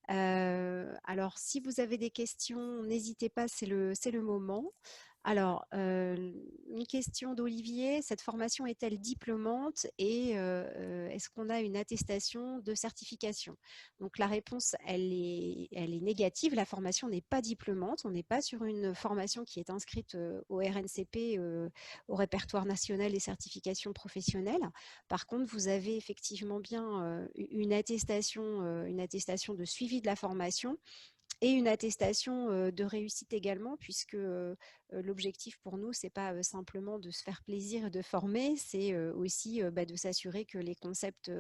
Alors, si vous avez des questions, n'hésitez pas, c'est le moment. Alors, une question d'Olivier, cette formation est-elle diplômante et est-ce qu'on a une attestation de certification? Donc la réponse, elle est négative, la formation n'est pas diplômante, on n'est pas sur une formation qui est inscrite au RNCP, au répertoire national des certifications professionnelles. Par contre, vous avez effectivement bien une attestation de suivi de la formation et une attestation de réussite également, puisque l'objectif pour nous, c'est pas simplement de se faire plaisir et de former, c'est aussi de s'assurer que les concepts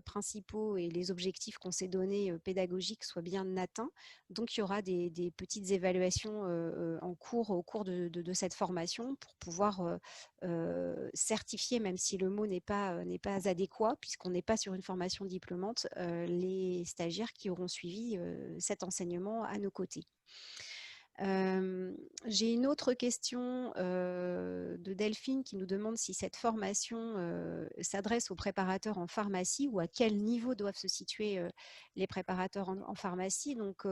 principaux et les objectifs qu'on s'est donnés pédagogiques soient bien atteints. Donc, il y aura des petites évaluations au cours de cette formation pour pouvoir certifier, même si le mot n'est pas adéquat, puisqu'on n'est pas sur une formation diplômante, les stagiaires qui auront suivi cet enseignement à nos côtés. J'ai une autre question de Delphine qui nous demande si cette formation s'adresse aux préparateurs en pharmacie ou à quel niveau doivent se situer les préparateurs en pharmacie. Donc,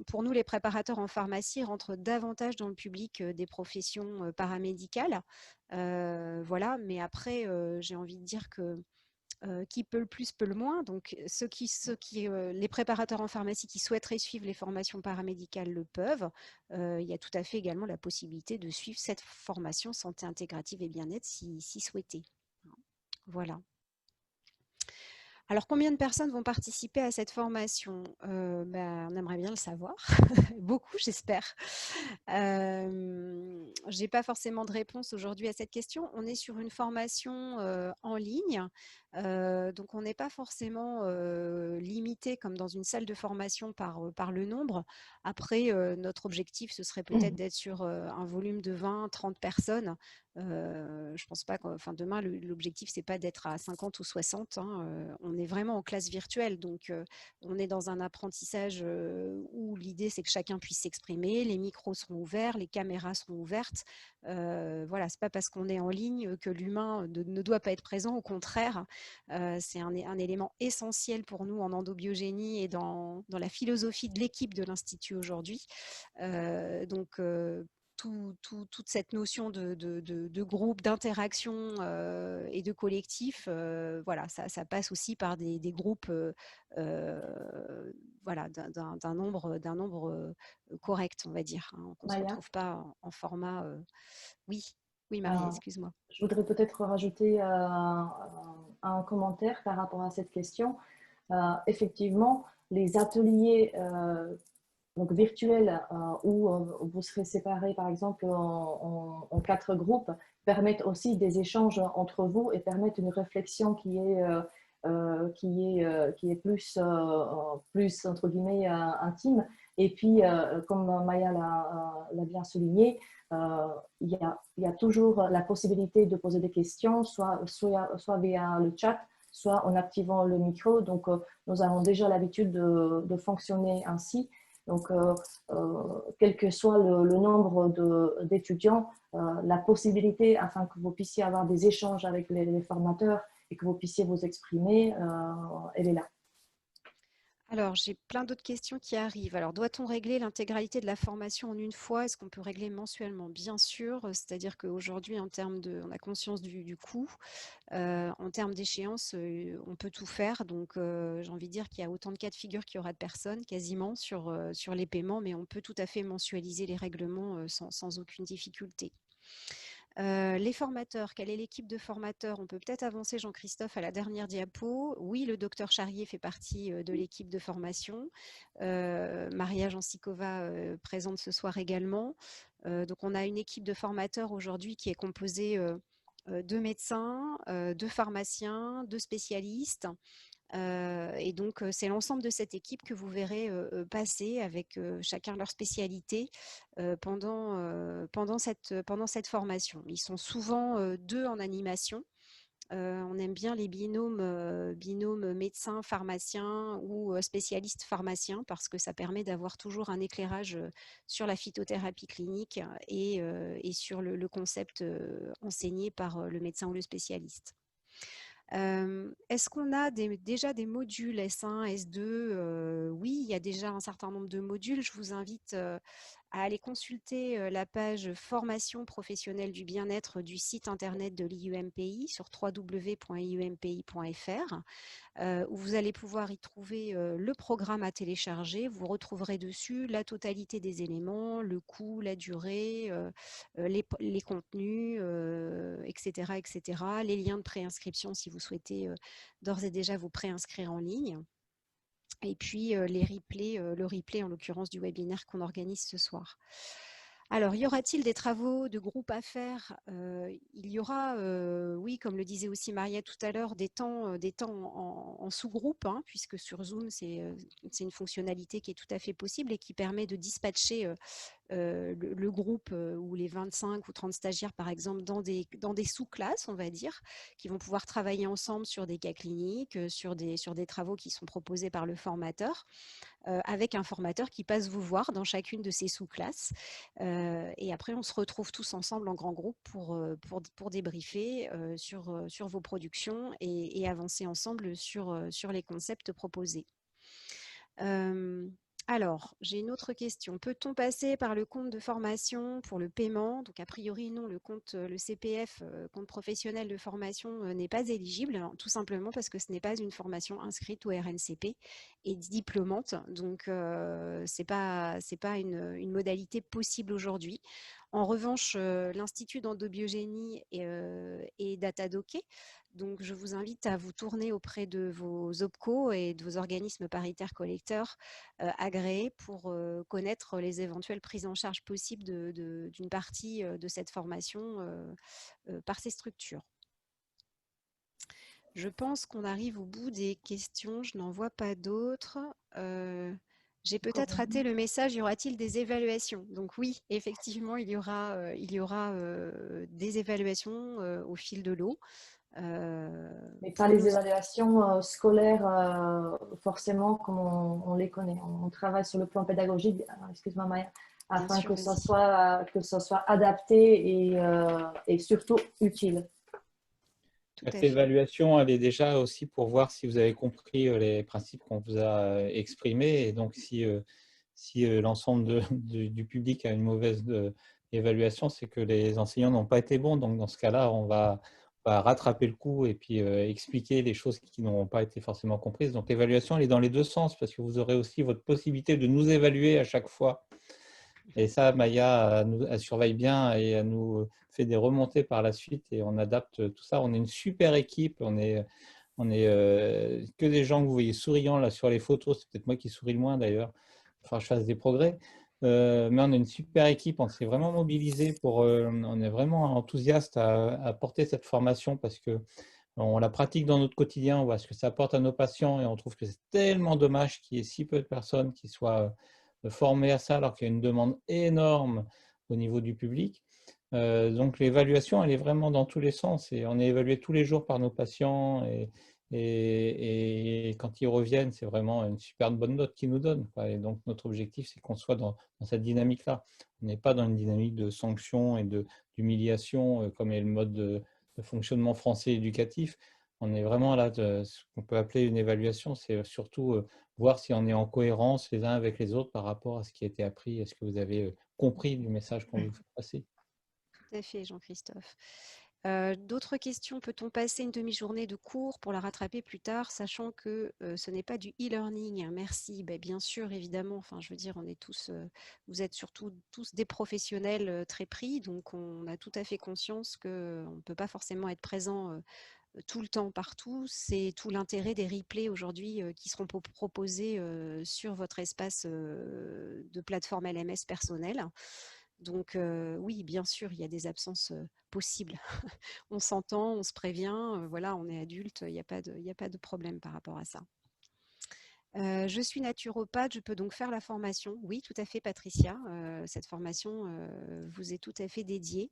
pour nous, les préparateurs en pharmacie rentrent davantage dans le public des professions paramédicales. Voilà, mais après, j'ai envie de dire que qui peut le plus, peut le moins. Donc, les préparateurs en pharmacie qui souhaiteraient suivre les formations paramédicales le peuvent. Il y a tout à fait également la possibilité de suivre cette formation santé intégrative et bien-être si souhaité. Voilà. Alors, combien de personnes vont participer à cette formation? On aimerait bien le savoir. Beaucoup, j'espère. Je n'ai pas forcément de réponse aujourd'hui à cette question. On est sur une formation en ligne. Donc, on n'est pas forcément limité comme dans une salle de formation par le nombre. Après, notre objectif, ce serait peut-être d'être sur un volume de 20-30 personnes. Je pense pas demain, l'objectif, c'est pas d'être à 50 ou 60. On est vraiment en classe virtuelle. Donc, on est dans un apprentissage où l'idée, c'est que chacun puisse s'exprimer. Les micros seront ouverts, les caméras seront ouvertes. Voilà, c'est pas parce qu'on est en ligne que l'humain ne doit pas être présent. Au contraire, C'est un élément essentiel pour nous en endobiogénie et dans la philosophie de l'équipe de l'Institut aujourd'hui. Donc, toute cette notion de groupe, d'interaction et de collectif, voilà, ça passe aussi par des groupes voilà, d'un nombre correct, on va dire, hein, qu'on ne se Maya, retrouve pas en format… Oui, oui, euh, Marie, excuse-moi. je voudrais peut-être rajouter un commentaire par rapport à cette question. Effectivement, les ateliers donc virtuels où vous serez séparés par exemple en 4 groupes permettent aussi des échanges entre vous et permettent une réflexion qui est plus entre guillemets intime. Et puis, comme Maya l'a bien souligné, il y a toujours la possibilité de poser des questions, soit via le chat, soit en activant le micro. Donc, nous avons déjà l'habitude de fonctionner ainsi. Donc, quel que soit le nombre d'étudiants, la possibilité, afin que vous puissiez avoir des échanges avec les formateurs et que vous puissiez vous exprimer, elle est là. Alors, j'ai plein d'autres questions qui arrivent. Alors, doit-on régler l'intégralité de la formation en une fois? Est-ce qu'on peut régler mensuellement? Bien sûr, c'est-à-dire qu'aujourd'hui, on a conscience du coût. En termes d'échéance, on peut tout faire. Donc, j'ai envie de dire qu'il y a autant de cas de figure qu'il y aura de personnes, quasiment, sur les paiements, mais on peut tout à fait mensualiser les règlements sans aucune difficulté. Les formateurs, quelle est l'équipe de formateurs? On peut peut-être avancer, Jean-Christophe, à la dernière diapo. Oui, le docteur Charrier fait partie de l'équipe de formation. Maria Jansikova présente ce soir également. Donc, on a une équipe de formateurs aujourd'hui qui est composée de médecins, de pharmaciens, de spécialistes. Et donc, c'est l'ensemble de cette équipe que vous verrez passer avec chacun leur spécialité pendant cette formation. Ils sont souvent 2 en animation. On aime bien les binômes médecin-pharmacien ou spécialiste pharmacien parce que ça permet d'avoir toujours un éclairage sur la phytothérapie clinique et sur le concept enseigné par le médecin ou le spécialiste. Est-ce qu'on a déjà des modules S1, S2? Oui, il y a déjà un certain nombre de modules. Je vous invite à aller consulter la page formation professionnelle du bien-être du site internet de l'IUMPI sur www.iumpi.fr où vous allez pouvoir y trouver le programme à télécharger. Vous retrouverez dessus la totalité des éléments, le coût, la durée, les contenus, etc., etc. Les liens de préinscription si vous souhaitez d'ores et déjà vous préinscrire en ligne. Et puis le replay en l'occurrence du webinaire qu'on organise ce soir. Alors, y aura-t-il des travaux de groupe à faire? Il y aura, oui, comme le disait aussi Maria tout à l'heure, des temps en sous-groupe, hein, puisque sur Zoom, c'est une fonctionnalité qui est tout à fait possible et qui permet de dispatcher le groupe ou les 25 ou 30 stagiaires, par exemple, dans des sous-classes, on va dire, qui vont pouvoir travailler ensemble sur des cas cliniques, sur des travaux qui sont proposés par le formateur, avec un formateur qui passe vous voir dans chacune de ces sous-classes. Et après, on se retrouve tous ensemble en grand groupe pour débriefer sur vos productions et avancer ensemble sur les concepts proposés. Alors, j'ai une autre question. Peut-on passer par le compte de formation pour le paiement? Donc, a priori, non, le CPF, compte professionnel de formation, n'est pas éligible, alors, tout simplement parce que ce n'est pas une formation inscrite au RNCP et diplômante. Donc, ce n'est pas une modalité possible aujourd'hui. En revanche, l'Institut d'endobiogénie est datadocké. Donc, je vous invite à vous tourner auprès de vos OPCO et de vos organismes paritaires collecteurs agréés pour connaître les éventuelles prises en charge possibles d'une partie de cette formation par ces structures. Je pense qu'on arrive au bout des questions. Je n'en vois pas d'autres. J'ai peut-être raté le message, y aura-t-il des évaluations? Donc oui, effectivement, il y aura des évaluations au fil de l'eau. Mais pas les évaluations scolaires forcément comme on les connaît. On travaille sur le plan pédagogique, excuse-moi Maya, afin que ça soit adapté et surtout utile. tout à Cette fait. évaluation, elle est déjà aussi pour voir si vous avez compris les principes qu'on vous a exprimés. Et donc, si l'ensemble du public a une mauvaise évaluation, c'est que les enseignants n'ont pas été bons. Donc, dans ce cas-là, on va rattraper le coup et puis expliquer les choses qui n'auront pas été forcément comprises. Donc, l'évaluation, elle est dans les deux sens parce que vous aurez aussi votre possibilité de nous évaluer à chaque fois. Et ça, Maya, elle surveille bien et elle nous fait des remontées par la suite et on adapte tout ça. On est une super équipe. On est que des gens que vous voyez souriants là sur les photos. C'est peut-être moi qui souris le moins d'ailleurs. Enfin, je fasse des progrès. Mais on est une super équipe. On s'est vraiment mobilisé on est vraiment enthousiaste à porter cette formation parce que on la pratique dans notre quotidien. On voit ce que ça apporte à nos patients et on trouve que c'est tellement dommage qu'il y ait si peu de personnes qui soient formées à ça alors qu'il y a une demande énorme au niveau du public. Donc l'évaluation, elle est vraiment dans tous les sens et on est évalué tous les jours par nos patients et quand ils reviennent, c'est vraiment une super bonne note qu'ils nous donnent, quoi. Et donc notre objectif, c'est qu'on soit dans cette dynamique-là. On n'est pas dans une dynamique de sanction et d'humiliation comme est le mode de fonctionnement français éducatif. On est vraiment là, ce qu'on peut appeler une évaluation, c'est surtout voir si on est en cohérence les uns avec les autres par rapport à ce qui a été appris, est-ce que vous avez compris du message qu'on vous fait passer. Tout à fait, Jean-Christophe. D'autres questions? Peut-on passer une demi-journée de cours pour la rattraper plus tard, sachant que ce n'est pas du e-learning? Merci. Ben, bien sûr, évidemment. Enfin, je veux dire, on est tous, vous êtes surtout tous des professionnels très pris, donc on a tout à fait conscience qu'on ne peut pas forcément être présent tout le temps partout. C'est tout l'intérêt des replays aujourd'hui qui seront proposés sur votre espace de plateforme LMS personnel. Donc oui, bien sûr, il y a des absences possibles. On s'entend, on se prévient, voilà, on est adulte, il n'y a pas de problème par rapport à ça. Je suis naturopathe, je peux donc faire la formation. Oui, tout à fait, Patricia. Cette formation vous est tout à fait dédiée.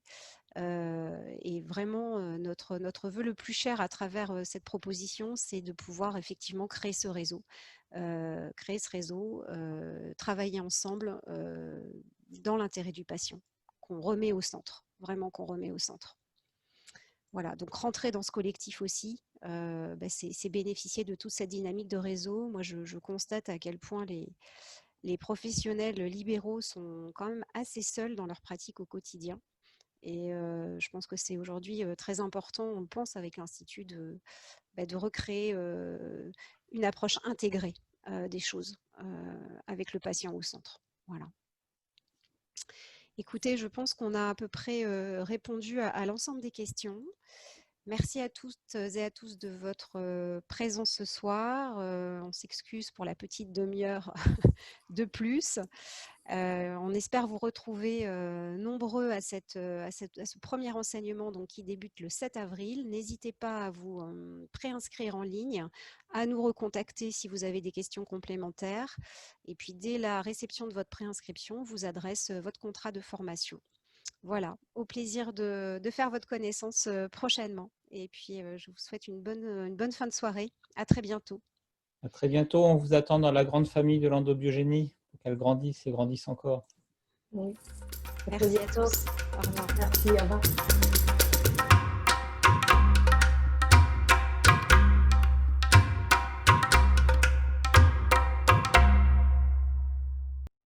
Et vraiment, notre vœu le plus cher à travers cette proposition, c'est de pouvoir effectivement créer ce réseau, travailler ensemble dans l'intérêt du patient, qu'on remet au centre, vraiment qu'on remet au centre. Voilà, donc rentrer dans ce collectif aussi, c'est bénéficier de toute cette dynamique de réseau. Moi, je constate à quel point les professionnels libéraux sont quand même assez seuls dans leur pratique au quotidien. Et je pense que c'est aujourd'hui très important, on le pense avec l'Institut, de recréer une approche intégrée des choses avec le patient au centre. Voilà. Écoutez, je pense qu'on a à peu près répondu à l'ensemble des questions. Merci à toutes et à tous de votre présence ce soir. On s'excuse pour la petite demi-heure de plus. On espère vous retrouver nombreux à ce premier enseignement donc, qui débute le 7 avril. N'hésitez pas à vous préinscrire en ligne, à nous recontacter si vous avez des questions complémentaires. Et puis, dès la réception de votre préinscription, on vous adresse votre contrat de formation. Voilà, au plaisir de faire votre connaissance prochainement. Et puis, je vous souhaite une bonne fin de soirée. À très bientôt. À très bientôt. On vous attend dans la grande famille de l'endobiogénie pour qu'elle grandisse et grandisse encore. Oui. Merci à tous. Au revoir. Merci, au revoir.